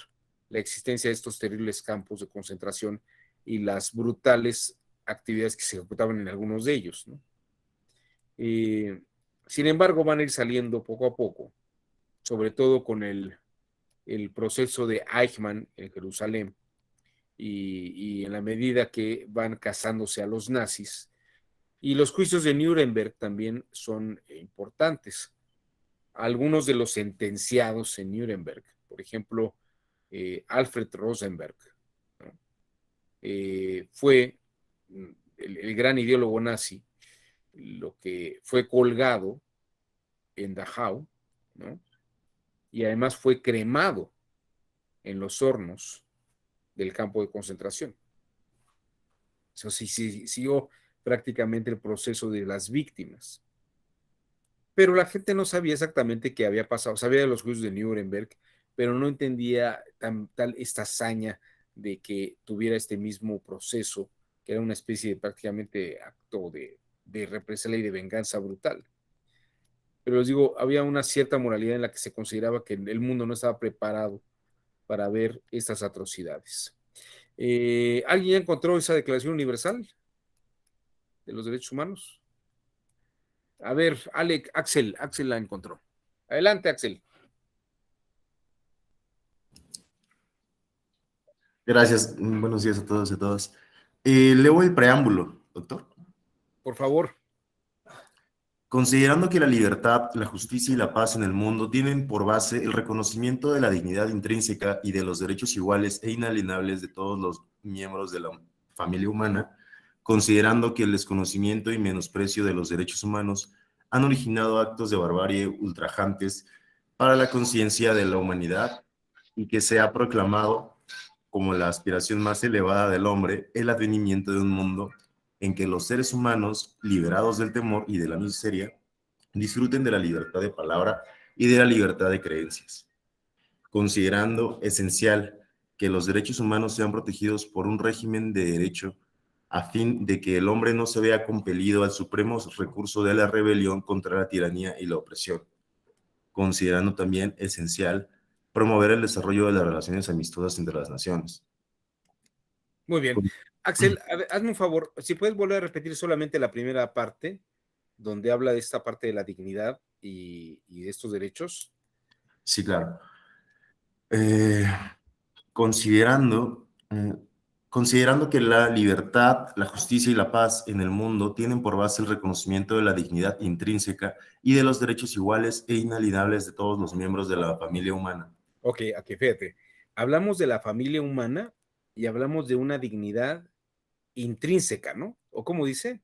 la existencia de estos terribles campos de concentración y las brutales actividades que se ejecutaban en algunos de ellos, ¿no? Sin embargo, van a ir saliendo poco a poco, sobre todo con el proceso de Eichmann en Jerusalén y en la medida que van cazándose a los nazis. Y los juicios de Nuremberg también son importantes. Algunos de los sentenciados en Nuremberg, por ejemplo, Alfred Rosenberg, ¿no? Fue el gran ideólogo nazi, lo que fue colgado en Dachau, ¿no? Y además fue cremado en los hornos del campo de concentración. Eso sí, siguió prácticamente el proceso de las víctimas. Pero la gente no sabía exactamente qué había pasado. Sabía de los juicios de Nuremberg, pero no entendía tal esta hazaña de que tuviera este mismo proceso, que era una especie de prácticamente acto de represalia y de venganza brutal. pero les digo, había una cierta moralidad en la que se consideraba que el mundo no estaba preparado para ver estas atrocidades. ¿Alguien ya encontró esa Declaración Universal de los Derechos Humanos? A ver, Axel la encontró. Adelante, Axel. Gracias. Buenos días a todos y a todas. Leo el preámbulo, doctor. Por favor. Considerando que la libertad, la justicia y la paz en el mundo tienen por base el reconocimiento de la dignidad intrínseca y de los derechos iguales e inalienables de todos los miembros de la familia humana, considerando que el desconocimiento y menosprecio de los derechos humanos han originado actos de barbarie ultrajantes para la conciencia de la humanidad y que se ha proclamado como la aspiración más elevada del hombre el advenimiento de un mundo en que los seres humanos, liberados del temor y de la miseria, disfruten de la libertad de palabra y de la libertad de creencias, considerando esencial que los derechos humanos sean protegidos por un régimen de derecho a fin de que el hombre no se vea compelido al supremo recurso de la rebelión contra la tiranía y la opresión, considerando también esencial promover el desarrollo de las relaciones amistosas entre las naciones. Muy bien. Axel, a ver, hazme un favor, si puedes volver a repetir solamente la primera parte, donde habla de esta parte de la dignidad y de estos derechos. Sí, claro. Considerando que la libertad, la justicia y la paz en el mundo tienen por base el reconocimiento de la dignidad intrínseca y de los derechos iguales e inalienables de todos los miembros de la familia humana. Ok, aquí, fíjate. Hablamos de la familia humana y hablamos de una dignidad intrínseca, ¿no? ¿O cómo dice?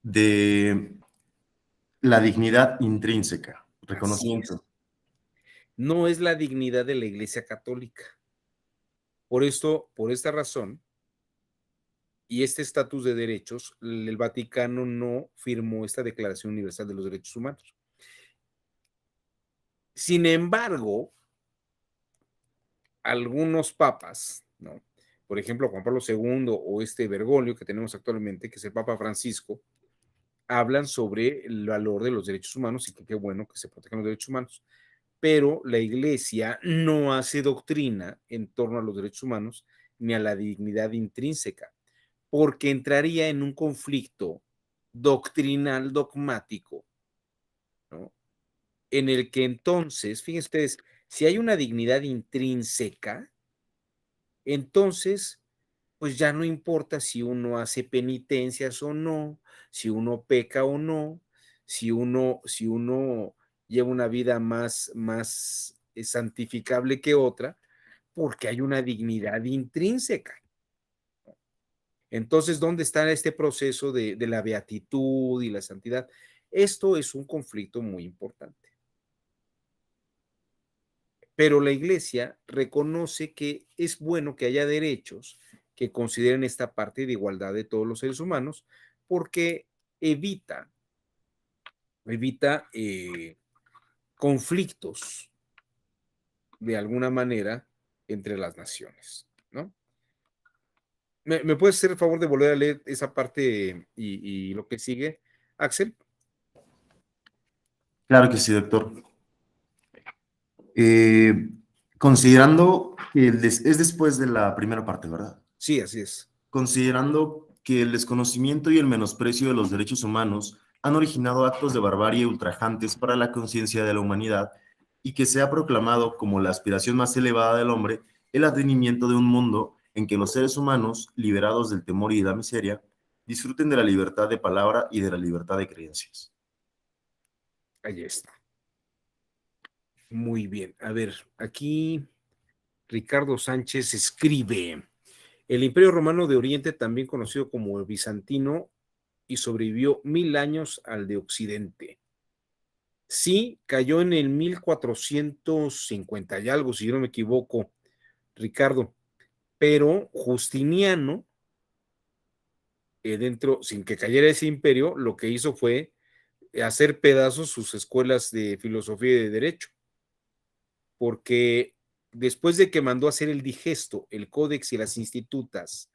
De la dignidad intrínseca, reconocimiento. No es la dignidad de la Iglesia Católica. Por esta razón, y este estatus de derechos, el Vaticano no firmó esta Declaración Universal de los Derechos Humanos. Sin embargo, algunos papas, ¿no? Por ejemplo, Juan Pablo II o este Bergoglio que tenemos actualmente, que es el Papa Francisco, hablan sobre el valor de los derechos humanos y que qué bueno que se protejan los derechos humanos. Pero la Iglesia no hace doctrina en torno a los derechos humanos ni a la dignidad intrínseca, porque entraría en un conflicto doctrinal dogmático, ¿no? En el que entonces, fíjense ustedes, si hay una dignidad intrínseca, entonces, pues ya no importa si uno hace penitencias o no, si uno peca o no, si uno lleva una vida más santificable que otra, porque hay una dignidad intrínseca. Entonces, ¿dónde está este proceso de la beatitud y la santidad? Esto es un conflicto muy importante. Pero la Iglesia reconoce que es bueno que haya derechos que consideren esta parte de igualdad de todos los seres humanos, porque evita conflictos de alguna manera entre las naciones, ¿no? ¿Me puedes hacer el favor de volver a leer esa parte y lo que sigue, Axel? Claro que sí, doctor. Considerando que es después de la primera parte, ¿verdad? Sí, así es. Considerando que el desconocimiento y el menosprecio de los derechos humanos han originado actos de barbarie ultrajantes para la conciencia de la humanidad y que se ha proclamado como la aspiración más elevada del hombre el advenimiento de un mundo en que los seres humanos, liberados del temor y de la miseria, disfruten de la libertad de palabra y de la libertad de creencias. Ahí está. Muy bien. A ver, aquí Ricardo Sánchez escribe: el Imperio Romano de Oriente, también conocido como el bizantino, y sobrevivió 1000 años al de Occidente. Sí, cayó en el 1450 y algo, si yo no me equivoco, Ricardo, pero Justiniano, sin que cayera ese imperio, lo que hizo fue hacer pedazos sus escuelas de filosofía y de derecho, porque después de que mandó hacer el digesto, el códex y las institutas,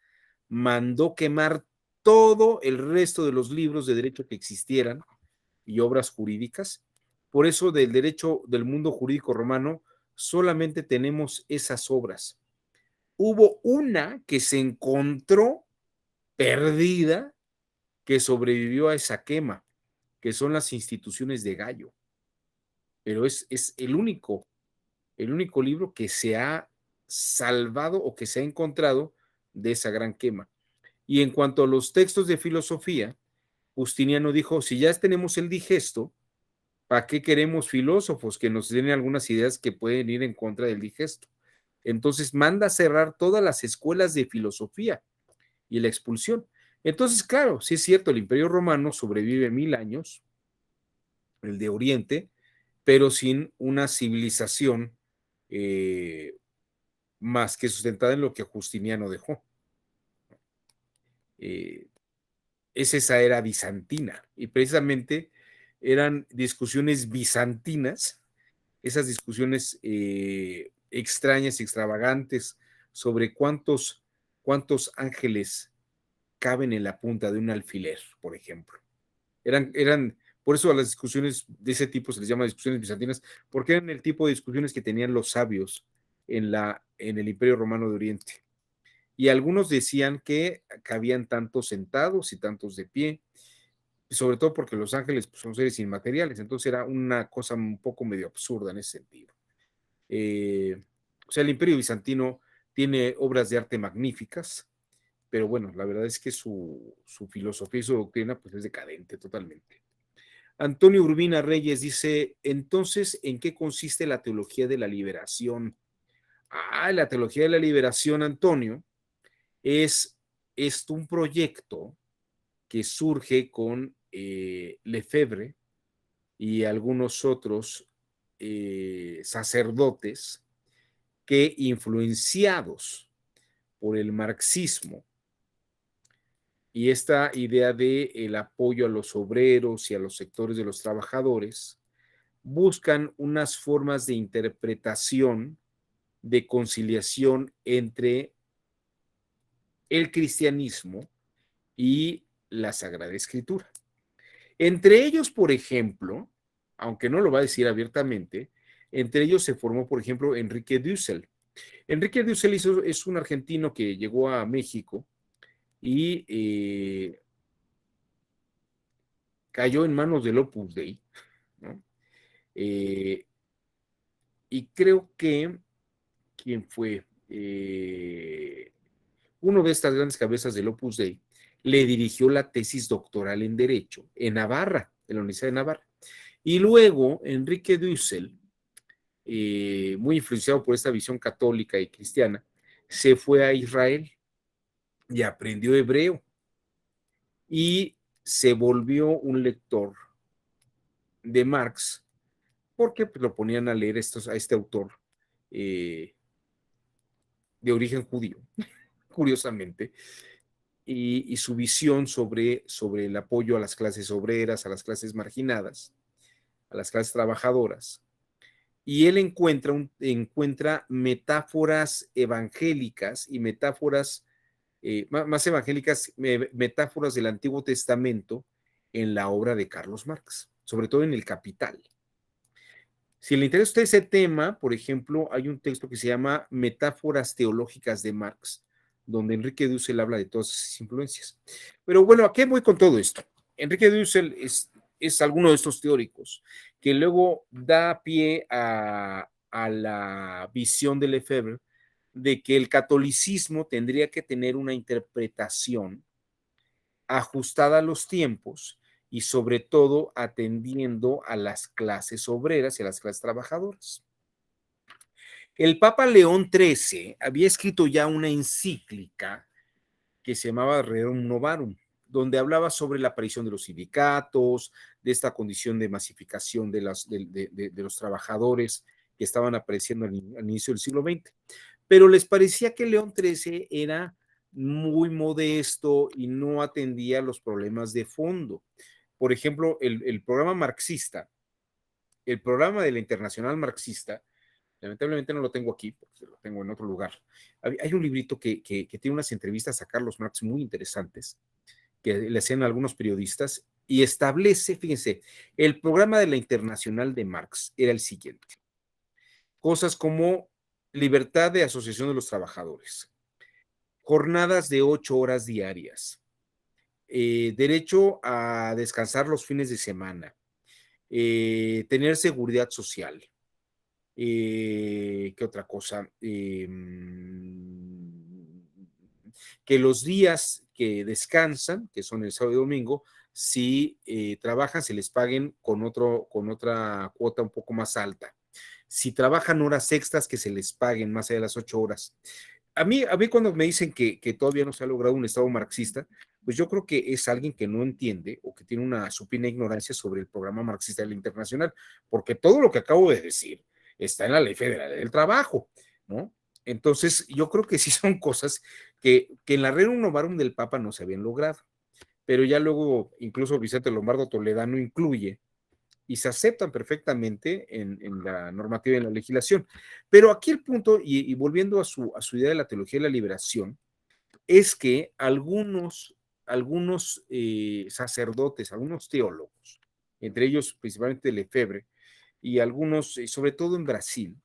mandó quemar todo el resto de los libros de derecho que existieran, y obras jurídicas. Por eso del derecho del mundo jurídico romano solamente tenemos esas obras. Hubo una que se encontró perdida, que sobrevivió a esa quema, que son las instituciones de Gallo. Pero es el único libro que se ha salvado o que se ha encontrado de esa gran quema. Y en cuanto a los textos de filosofía, Justiniano dijo, si ya tenemos el digesto, ¿para qué queremos filósofos que nos den algunas ideas que pueden ir en contra del digesto? Entonces manda a cerrar todas las escuelas de filosofía y la expulsión. Entonces, claro, sí es cierto, el Imperio Romano sobrevive 1000 años, el de Oriente, pero sin una civilización más que sustentada en lo que Justiniano dejó. Es esa era bizantina, y precisamente eran discusiones bizantinas, esas discusiones extrañas y extravagantes sobre cuántos ángeles caben en la punta de un alfiler, por ejemplo. Por eso a las discusiones de ese tipo se les llama discusiones bizantinas, porque eran el tipo de discusiones que tenían los sabios en el Imperio Romano de Oriente. Y algunos decían que cabían tantos sentados y tantos de pie, sobre todo porque los ángeles pues, son seres inmateriales, entonces era una cosa un poco medio absurda en ese sentido. O sea, el Imperio Bizantino tiene obras de arte magníficas, pero bueno, la verdad es que su filosofía y su doctrina pues es decadente totalmente. Antonio Urbina Reyes dice, entonces, ¿en qué consiste la teología de la liberación? La teología de la liberación, Antonio, es un proyecto que surge con Lefebvre y algunos otros sacerdotes que, influenciados por el marxismo y esta idea de el apoyo a los obreros y a los sectores de los trabajadores, buscan unas formas de interpretación, de conciliación entre el cristianismo y la Sagrada Escritura. Entre ellos, por ejemplo, aunque no lo va a decir abiertamente, entre ellos se formó, por ejemplo, Enrique Dussel. Enrique Dussel es un argentino que llegó a México y cayó en manos del Opus Dei, ¿no? Y creo que, ¿quién fue? Uno de estas grandes cabezas del Opus Dei le dirigió la tesis doctoral en Derecho en Navarra, en la Universidad de Navarra. Y luego Enrique Dussel, muy influenciado por esta visión católica y cristiana, se fue a Israel y aprendió hebreo y se volvió un lector de Marx porque pues, lo ponían a leer a este autor de origen judío, curiosamente, y su visión sobre el apoyo a las clases obreras, a las clases marginadas, a las clases trabajadoras. Y él encuentra metáforas evangélicas y metáforas más evangélicas, metáforas del Antiguo Testamento en la obra de Carlos Marx, sobre todo en El Capital. Si le interesa a usted ese tema, por ejemplo, hay un texto que se llama Metáforas Teológicas de Marx, donde Enrique Dussel habla de todas esas influencias. Pero bueno, ¿a qué voy con todo esto? Enrique Dussel es alguno de estos teóricos que luego da pie a la visión de Lefebvre de que el catolicismo tendría que tener una interpretación ajustada a los tiempos y sobre todo atendiendo a las clases obreras y a las clases trabajadoras. El Papa León XIII había escrito ya una encíclica que se llamaba Rerum Novarum, donde hablaba sobre la aparición de los sindicatos, de esta condición de masificación de los trabajadores que estaban apareciendo al inicio del siglo XX. Pero les parecía que León XIII era muy modesto y no atendía los problemas de fondo. Por ejemplo, el programa marxista, el programa de la Internacional Marxista, lamentablemente no lo tengo aquí, porque lo tengo en otro lugar. Hay un librito que tiene unas entrevistas a Carlos Marx muy interesantes, que le hacían algunos periodistas, y establece, fíjense, el programa de la Internacional de Marx era el siguiente. Cosas como libertad de asociación de los trabajadores, jornadas de 8 horas diarias, derecho a descansar los fines de semana, tener seguridad social. ¿Qué otra cosa? Que los días que descansan, que son el sábado y domingo, si trabajan, se les paguen con otra cuota un poco más alta. Si trabajan horas extras, que se les paguen más allá de las 8 horas. A mí cuando me dicen que todavía no se ha logrado un Estado marxista, pues yo creo que es alguien que no entiende o que tiene una supina ignorancia sobre el programa marxista de la Internacional, porque todo lo que acabo de decir está en la Ley Federal del Trabajo, ¿no? Entonces, yo creo que sí son cosas que en la Rerum Novarum del Papa no se habían logrado, pero ya luego incluso Vicente Lombardo Toledano incluye y se aceptan perfectamente en la normativa y en la legislación. Pero aquí el punto, y volviendo a su idea de la teología de la liberación, es que algunos sacerdotes, algunos teólogos, entre ellos principalmente Lefebvre, y algunos, sobre todo en Brasil,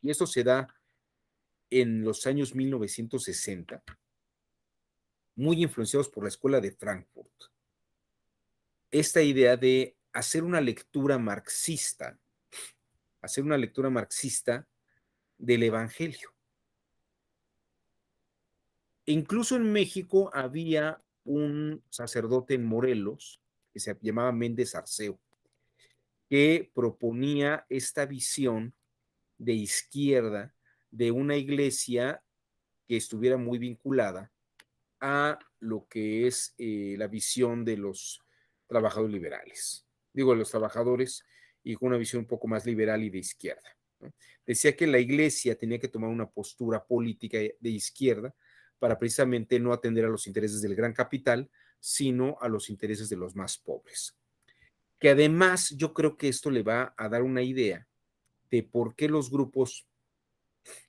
y esto se da en los años 1960, muy influenciados por la escuela de Frankfurt, esta idea de hacer una lectura marxista del Evangelio. Incluso en México había un sacerdote en Morelos que se llamaba Méndez Arceo, que proponía esta visión de izquierda de una iglesia que estuviera muy vinculada a lo que es la visión de los trabajadores liberales. Digo, de los trabajadores y con una visión un poco más liberal y de izquierda, ¿no? Decía que la iglesia tenía que tomar una postura política de izquierda para precisamente no atender a los intereses del gran capital, sino a los intereses de los más pobres. Que además yo creo que esto le va a dar una idea de por qué los grupos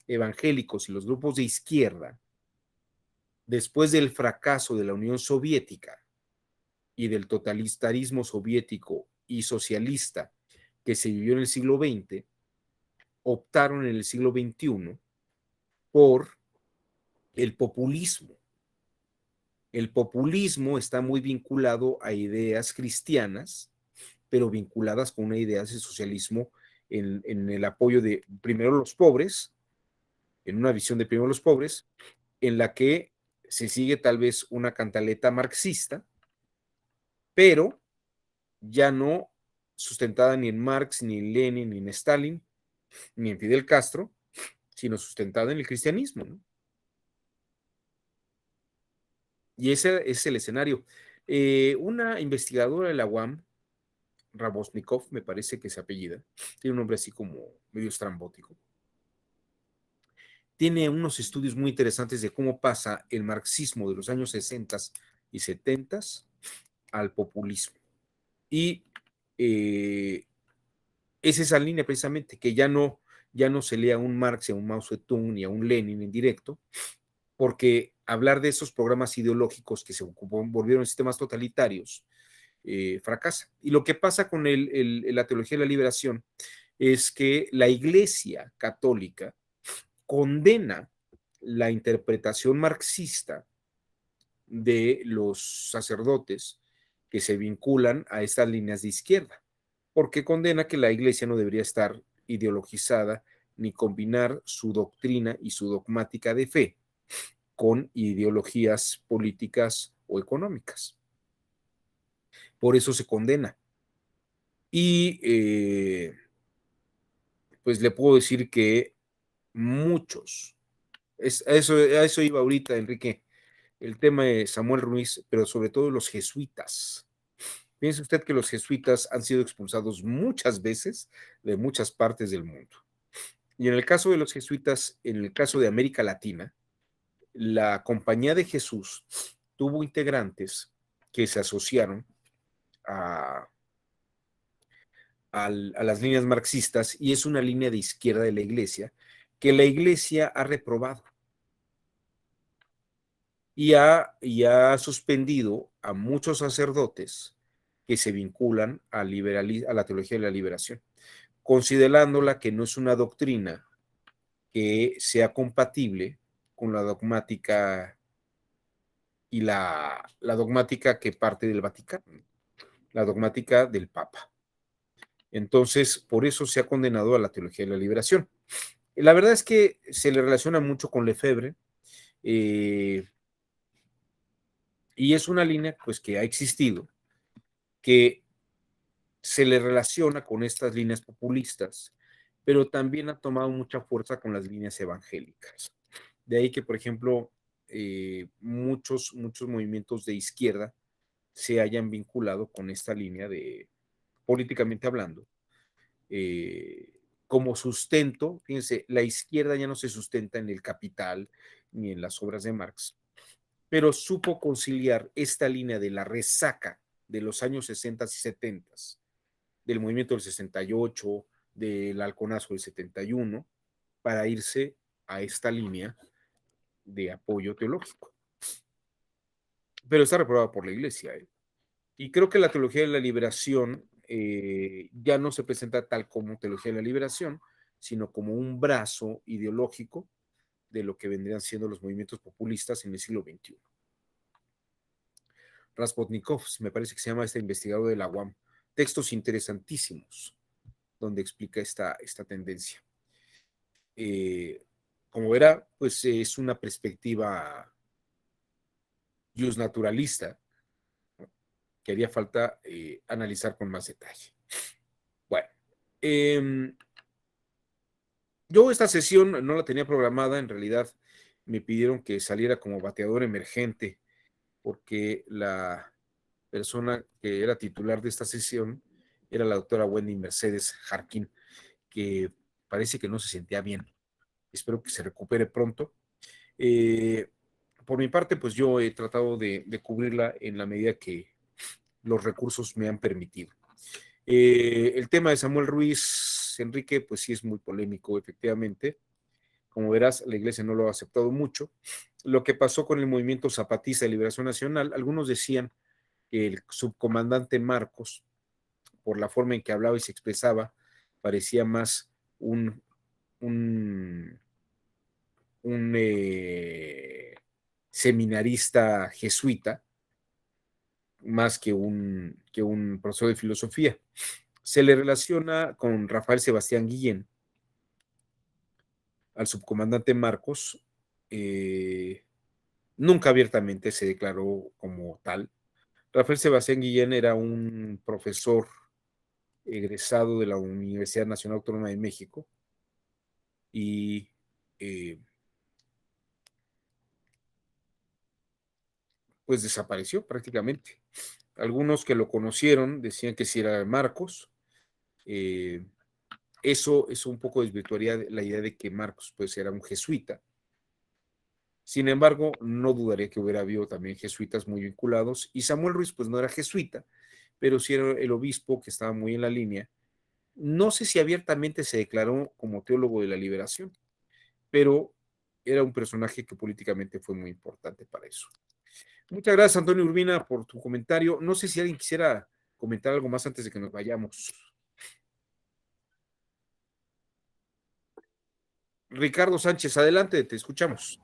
evangélicos y los grupos de izquierda, después del fracaso de la Unión Soviética y del totalitarismo soviético y socialista que se vivió en el siglo XX, optaron en el siglo XXI por el populismo. El populismo está muy vinculado a ideas cristianas, pero vinculadas con una idea de socialismo en el apoyo de primero los pobres, en una visión de primero los pobres, en la que se sigue tal vez una cantaleta marxista, pero ya no sustentada ni en Marx, ni en Lenin, ni en Stalin, ni en Fidel Castro, sino sustentada en el cristianismo, ¿no? Y ese es el escenario. Una investigadora de la UAM, Rabosnikov, me parece que se apellida, tiene un nombre así como medio estrambótico, tiene unos estudios muy interesantes de cómo pasa el marxismo de los años 60 y 70 al populismo. Y es esa línea precisamente, que ya no se lee a un Marx, a un Mao Zedong ni a un Lenin en directo, porque hablar de esos programas ideológicos que se volvieron sistemas totalitarios fracasa. Y lo que pasa con la teología de la liberación es que la Iglesia Católica condena la interpretación marxista de los sacerdotes que se vinculan a estas líneas de izquierda, porque condena que la Iglesia no debería estar ideologizada ni combinar su doctrina y su dogmática de fe con ideologías políticas o económicas. Por eso se condena. Y pues le puedo decir que muchos, a eso iba ahorita, Enrique, el tema de Samuel Ruiz, pero sobre todo los jesuitas. Piense usted que los jesuitas han sido expulsados muchas veces de muchas partes del mundo. Y en el caso de los jesuitas, en el caso de América Latina, la Compañía de Jesús tuvo integrantes que se asociaron a las líneas marxistas, y es una línea de izquierda de la Iglesia que la Iglesia ha reprobado y ha suspendido a muchos sacerdotes que se vinculan a la teología de la liberación, considerándola que no es una doctrina que sea compatible con la dogmática y la dogmática que parte del Vaticano, la dogmática del Papa. Entonces, por eso se ha condenado a la teología de la liberación. La verdad es que se le relaciona mucho con Lefebvre, y es una línea pues que ha existido, que se le relaciona con estas líneas populistas, pero también ha tomado mucha fuerza con las líneas evangélicas. De ahí que, por ejemplo, muchos movimientos de izquierda se hayan vinculado con esta línea de, políticamente hablando, como sustento. Fíjense, la izquierda ya no se sustenta en el Capital ni en las obras de Marx, pero supo conciliar esta línea de la resaca de los años 60 y 70, del movimiento del 68, del halconazo del 71, para irse a esta línea de apoyo teológico. Pero está reprobada por la Iglesia, ¿eh? Y creo que la teología de la liberación ya no se presenta tal como teología de la liberación, sino como un brazo ideológico de lo que vendrían siendo los movimientos populistas en el siglo XXI. Raspotnikov, me parece que se llama este investigador de la UAM. Textos interesantísimos donde explica esta tendencia. Como verá, pues es una perspectiva justnaturalista que haría falta analizar con más detalle. Bueno, yo esta sesión no la tenía programada, en realidad me pidieron que saliera como bateador emergente, porque la persona que era titular de esta sesión era la doctora Wendy Mercedes Jarquín, que parece que no se sentía bien. Espero que se recupere pronto. Por mi parte, pues yo he tratado de cubrirla en la medida que los recursos me han permitido. El tema de Samuel Ruiz Enrique, pues sí es muy polémico, efectivamente. Como verás, la Iglesia no lo ha aceptado mucho. Lo que pasó con el movimiento zapatista de liberación nacional, algunos decían que el subcomandante Marcos, por la forma en que hablaba y se expresaba, parecía más un seminarista jesuita, más que un profesor de filosofía. Se le relaciona con Rafael Sebastián Guillén, al subcomandante Marcos. Nunca abiertamente se declaró como tal. Rafael Sebastián Guillén era un profesor egresado de la Universidad Nacional Autónoma de México y pues desapareció prácticamente. Algunos que lo conocieron decían que sí era Marcos. Eso un poco desvirtuaría la idea de que Marcos pues era un jesuita. Sin embargo, no dudaría que hubiera habido también jesuitas muy vinculados, y Samuel Ruiz pues no era jesuita, pero sí era el obispo que estaba muy en la línea. No sé si abiertamente se declaró como teólogo de la liberación, pero era un personaje que políticamente fue muy importante para eso. Muchas gracias, Antonio Urbina, por tu comentario. No sé si alguien quisiera comentar algo más antes de que nos vayamos. Ricardo Sánchez, adelante, te escuchamos.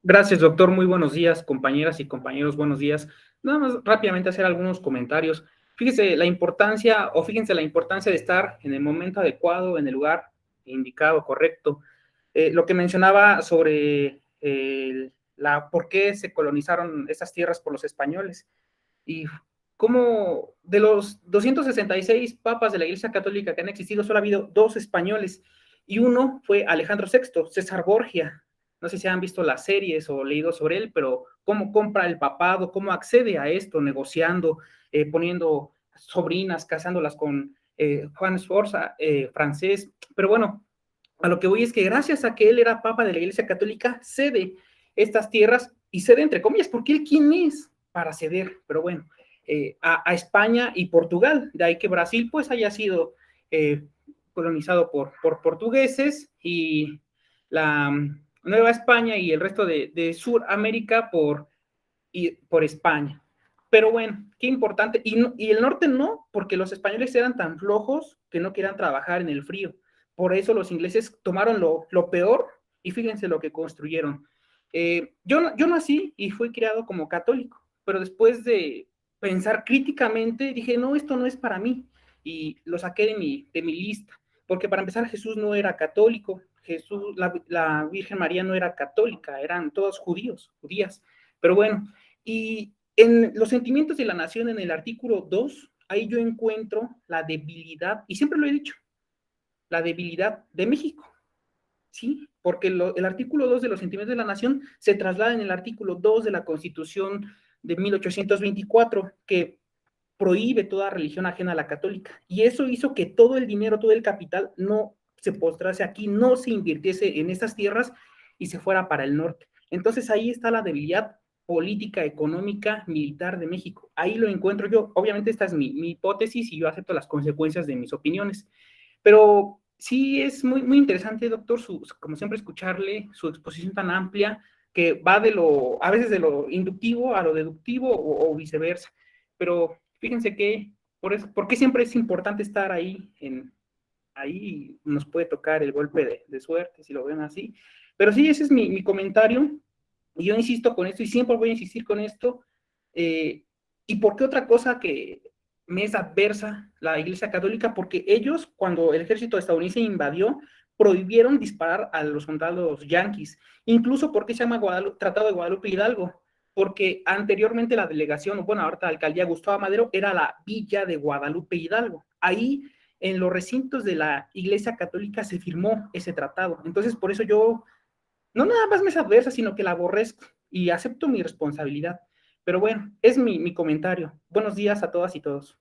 Gracias, doctor. Muy buenos días, compañeras y compañeros. Buenos días. Nada más rápidamente hacer algunos comentarios. Fíjense la importancia de estar en el momento adecuado, en el lugar indicado, correcto. Lo que mencionaba sobre por qué se colonizaron estas tierras por los españoles y cómo de los 266 papas de la Iglesia Católica que han existido, solo ha habido 2 españoles y uno fue Alejandro VI, César Borgia. No sé si han visto las series o leído sobre él, pero cómo compra el papado, cómo accede a esto, negociando, poniendo sobrinas, casándolas con Juan Sforza, francés. Pero bueno, a lo que voy es que gracias a que él era papa de la Iglesia Católica, cede estas tierras, y cede entre comillas, porque él quién es para ceder, pero bueno, a España y Portugal. De ahí que Brasil pues haya sido colonizado por portugueses, y la Nueva España y el resto de Sudamérica por España. Pero bueno, qué importante. Y el norte no, porque los españoles eran tan flojos que no querían trabajar en el frío. Por eso los ingleses tomaron lo peor y fíjense lo que construyeron. Yo nací y fui criado como católico, pero después de pensar críticamente dije, no, esto no es para mí. Y lo saqué de mi lista, porque para empezar Jesús no era católico, Jesús, la Virgen María no era católica, eran todos judías. Pero bueno, y en los sentimientos de la nación, en el artículo 2, ahí yo encuentro la debilidad, y siempre lo he dicho, la debilidad de México, ¿sí? Porque el artículo 2 de los sentimientos de la nación se traslada en el artículo 2 de la Constitución de 1824, que prohíbe toda religión ajena a la católica. Y eso hizo que todo el dinero, todo el capital no se postrase aquí, no se invirtiese en estas tierras y se fuera para el norte. Entonces ahí está la debilidad política, económica, militar de México. Ahí lo encuentro yo. Obviamente esta es mi hipótesis y yo acepto las consecuencias de mis opiniones. Pero sí es muy, muy interesante, doctor, como siempre, escucharle su exposición tan amplia que va a veces de lo inductivo a lo deductivo o viceversa. Pero fíjense que por qué siempre es importante estar ahí, ahí nos puede tocar el golpe de suerte, si lo ven así. Pero sí, ese es mi comentario. Y yo insisto con esto y siempre voy a insistir con esto. ¿Y por qué otra cosa que me es adversa la Iglesia Católica? Porque ellos, cuando el ejército estadounidense invadió, prohibieron disparar a los soldados yanquis. Incluso, ¿por qué se llama Tratado de Guadalupe Hidalgo? Porque anteriormente la delegación, bueno, ahorita la alcaldía Gustavo Madero, era la villa de Guadalupe Hidalgo. Ahí, en los recintos de la Iglesia Católica, se firmó ese tratado. Entonces, por eso yo no nada más me es adversa, sino que la aborrezco y acepto mi responsabilidad. Pero bueno, es mi comentario. Buenos días a todas y todos.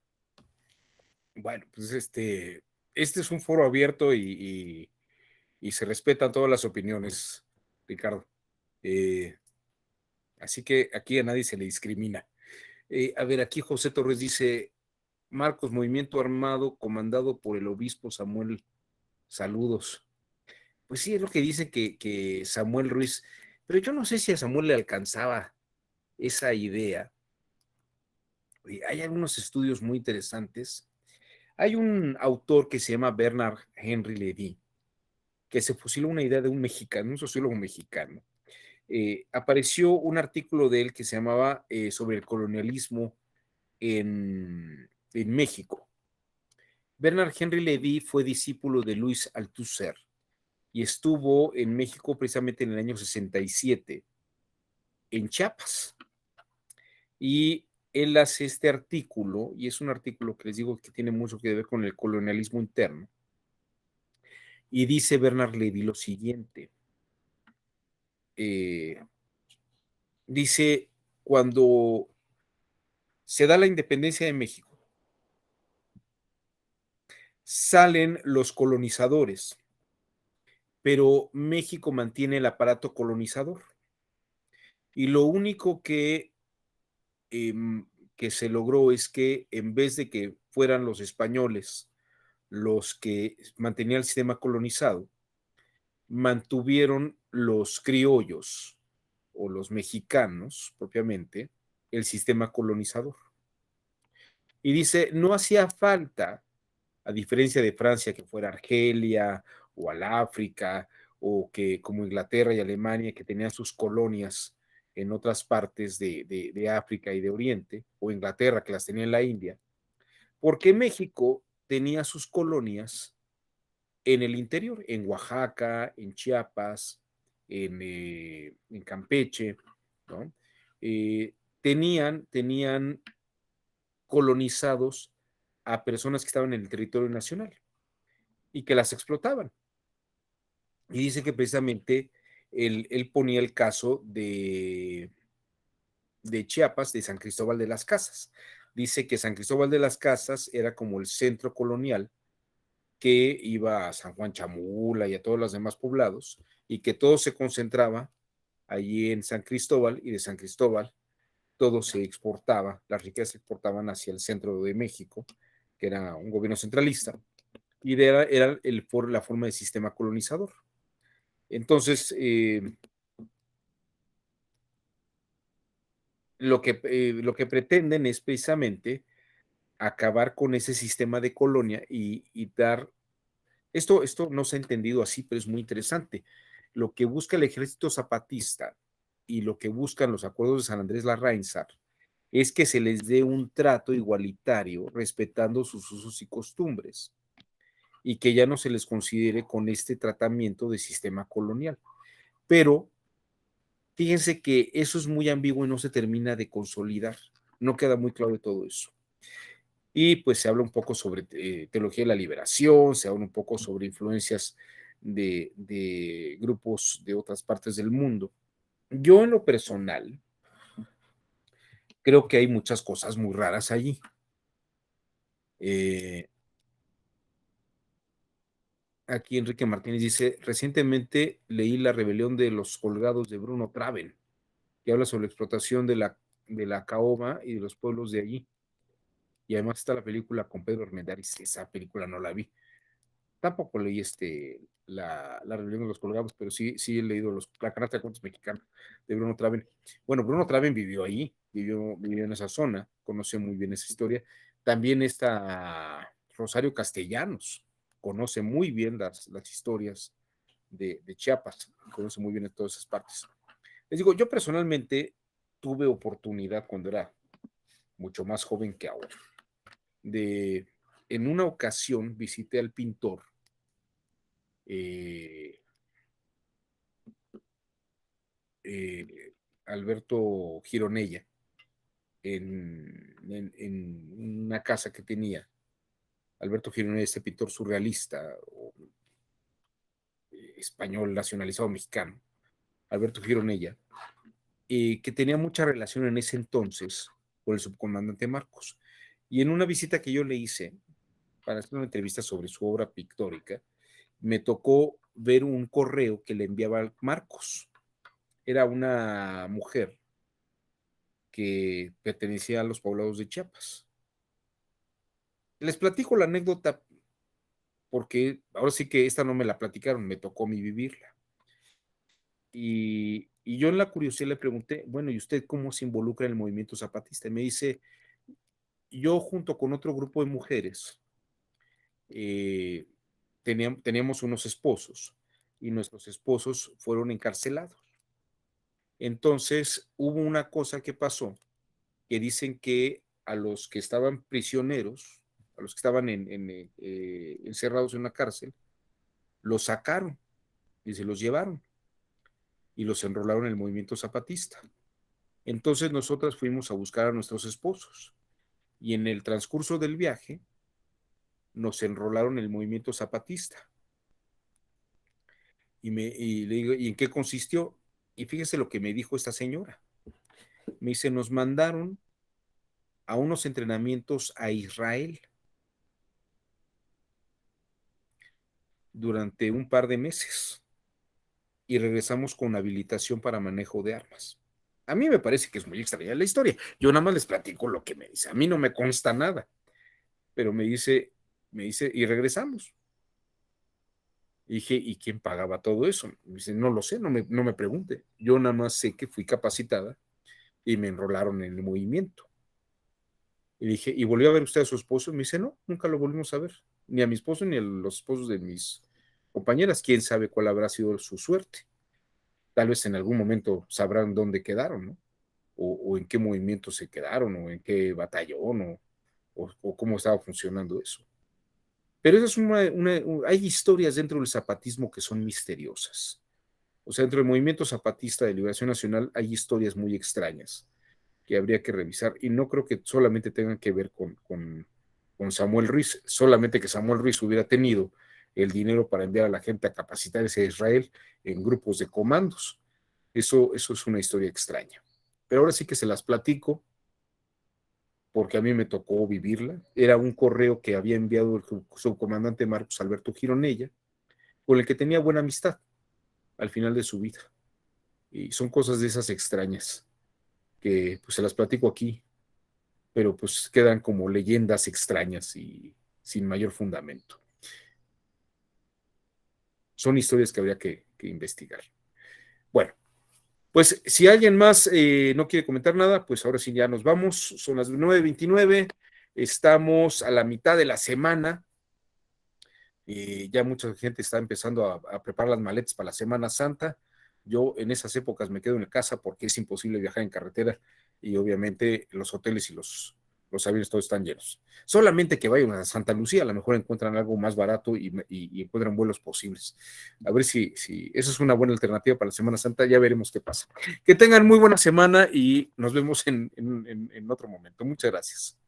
Bueno, pues este es un foro abierto y se respetan todas las opiniones, Ricardo. Así que aquí a nadie se le discrimina. A ver, aquí José Torres dice, Marcos, movimiento armado comandado por el obispo Samuel, saludos. Pues sí, es lo que dice que Samuel Ruiz, pero yo no sé si a Samuel le alcanzaba esa idea. Hay algunos estudios muy interesantes. Hay un autor que se llama Bernard Henry Levy, que se fusiló una idea de un mexicano, un sociólogo mexicano. Apareció un artículo de él que se llamaba sobre el colonialismo en México. Bernard Henry Levy fue discípulo de Luis Althusser y estuvo en México precisamente en el año 67, en Chiapas. Y él hace este artículo, y es un artículo que les digo que tiene mucho que ver con el colonialismo interno. Y dice Bernard Levy lo siguiente. Dice, cuando se da la independencia de México, salen los colonizadores, pero México mantiene el aparato colonizador. Y lo único que se logró es que en vez de que fueran los españoles los que mantenían el sistema colonizado, mantuvieron los criollos o los mexicanos propiamente el sistema colonizador. Y dice, no hacía falta, a diferencia de Francia, que fuera Argelia o al África, o que como Inglaterra y Alemania, que tenían sus colonias en otras partes de África y de Oriente, o Inglaterra, que las tenía en la India, porque México tenía sus colonias en el interior, en Oaxaca, en Chiapas, en Campeche, ¿no? Tenían colonizados a personas que estaban en el territorio nacional y que las explotaban. Y dice que precisamente él ponía el caso de Chiapas, de San Cristóbal de las Casas. Dice que San Cristóbal de las Casas era como el centro colonial que iba a San Juan Chamula y a todos los demás poblados, y que todo se concentraba allí en San Cristóbal, y de San Cristóbal todo se exportaba, las riquezas se exportaban hacia el centro de México, que era un gobierno centralista, y era la forma de sistema colonizador. Entonces, lo que pretenden es precisamente acabar con ese sistema de colonia y dar, esto no se ha entendido así, pero es muy interesante. Lo que busca el ejército zapatista y lo que buscan los acuerdos de San Andrés Larrainzar es que se les dé un trato igualitario respetando sus usos y costumbres y que ya no se les considere con este tratamiento de sistema colonial. Pero fíjense que eso es muy ambiguo y no se termina de consolidar. No queda muy claro de todo eso. Y pues se habla un poco sobre teología de la liberación, se habla un poco sobre influencias de grupos de otras partes del mundo. Yo en lo personal creo que hay muchas cosas muy raras allí. Aquí Enrique Martínez dice, recientemente leí La rebelión de los colgados de Bruno Traven, que habla sobre la explotación de la caoba y de los pueblos de allí. Y además está la película con Pedro Armendáriz, esa película no la vi. Tampoco leí la rebelión de los colgados, pero sí he leído la carta de cuentos mexicana de Bruno Traven. Bueno, Bruno Traven vivió ahí, vivió en esa zona, conoce muy bien esa historia. También está Rosario Castellanos, conoce muy bien las historias de Chiapas, conoce muy bien todas esas partes. Les digo, yo personalmente tuve oportunidad cuando era mucho más joven que ahora, en una ocasión visité al pintor Alberto Gironella en una casa que tenía. Alberto Gironella, este pintor surrealista español nacionalizado mexicano, Alberto Gironella, que tenía mucha relación en ese entonces con el subcomandante Marcos. Y en una visita que yo le hice para hacer una entrevista sobre su obra pictórica, me tocó ver un correo que le enviaba Marcos. Era una mujer que pertenecía a los poblados de Chiapas. Les platico la anécdota porque ahora sí que esta no me la platicaron, me tocó a mí vivirla. Y yo en la curiosidad le pregunté, bueno, ¿y usted cómo se involucra en el movimiento zapatista? Y me dice, yo junto con otro grupo de mujeres teníamos unos esposos y nuestros esposos fueron encarcelados. Entonces hubo una cosa que pasó, que dicen que a los que estaban prisioneros, a los que estaban encerrados en una cárcel, los sacaron y se los llevaron y los enrolaron en el movimiento zapatista. Entonces nosotras fuimos a buscar a nuestros esposos y en el transcurso del viaje nos enrolaron en el movimiento zapatista. Y le digo, ¿y en qué consistió? Y fíjese lo que me dijo esta señora. Me dice, nos mandaron a unos entrenamientos a Israel durante un par de meses y regresamos con habilitación para manejo de armas. A mí me parece que es muy extraña la historia. Yo nada más les platico lo que me dice. A mí no me consta nada, pero me dice, y regresamos. Y dije, ¿y quién pagaba todo eso? Me dice, no lo sé, no me pregunte. Yo nada más sé que fui capacitada y me enrolaron en el movimiento. Y dije, ¿y volvió a ver usted a su esposo? Y me dice, no, nunca lo volvimos a ver. Ni a mi esposo ni a los esposos de mis compañeras. ¿Quién sabe cuál habrá sido su suerte? Tal vez en algún momento sabrán dónde quedaron, ¿no? O en qué movimiento se quedaron, o en qué batallón, o cómo estaba funcionando eso. Pero eso es hay historias dentro del zapatismo que son misteriosas. O sea, dentro del movimiento zapatista de liberación nacional hay historias muy extrañas que habría que revisar, y no creo que solamente tengan que ver con Samuel Ruiz, solamente que Samuel Ruiz hubiera tenido el dinero para enviar a la gente a capacitarse a Israel en grupos de comandos. Eso es una historia extraña. Pero ahora sí que se las platico, porque a mí me tocó vivirla. Era un correo que había enviado el subcomandante Marcos Alberto Gironella, con el que tenía buena amistad al final de su vida. Y son cosas de esas extrañas que pues se las platico aquí, pero pues quedan como leyendas extrañas y sin mayor fundamento. Son historias que habría que investigar. Bueno, Pues si alguien más no quiere comentar nada, pues ahora sí ya nos vamos. Son las 9:29, estamos a la mitad de la semana. Ya mucha gente está empezando a preparar las maletas para la Semana Santa. Yo en esas épocas me quedo en casa porque es imposible viajar en carretera y obviamente los hoteles y los aviones todos están llenos. Solamente que vayan a Santa Lucía, a lo mejor encuentran algo más barato y encuentran vuelos posibles. A ver si esa es una buena alternativa para la Semana Santa, ya veremos qué pasa. Que tengan muy buena semana y nos vemos en otro momento. Muchas gracias.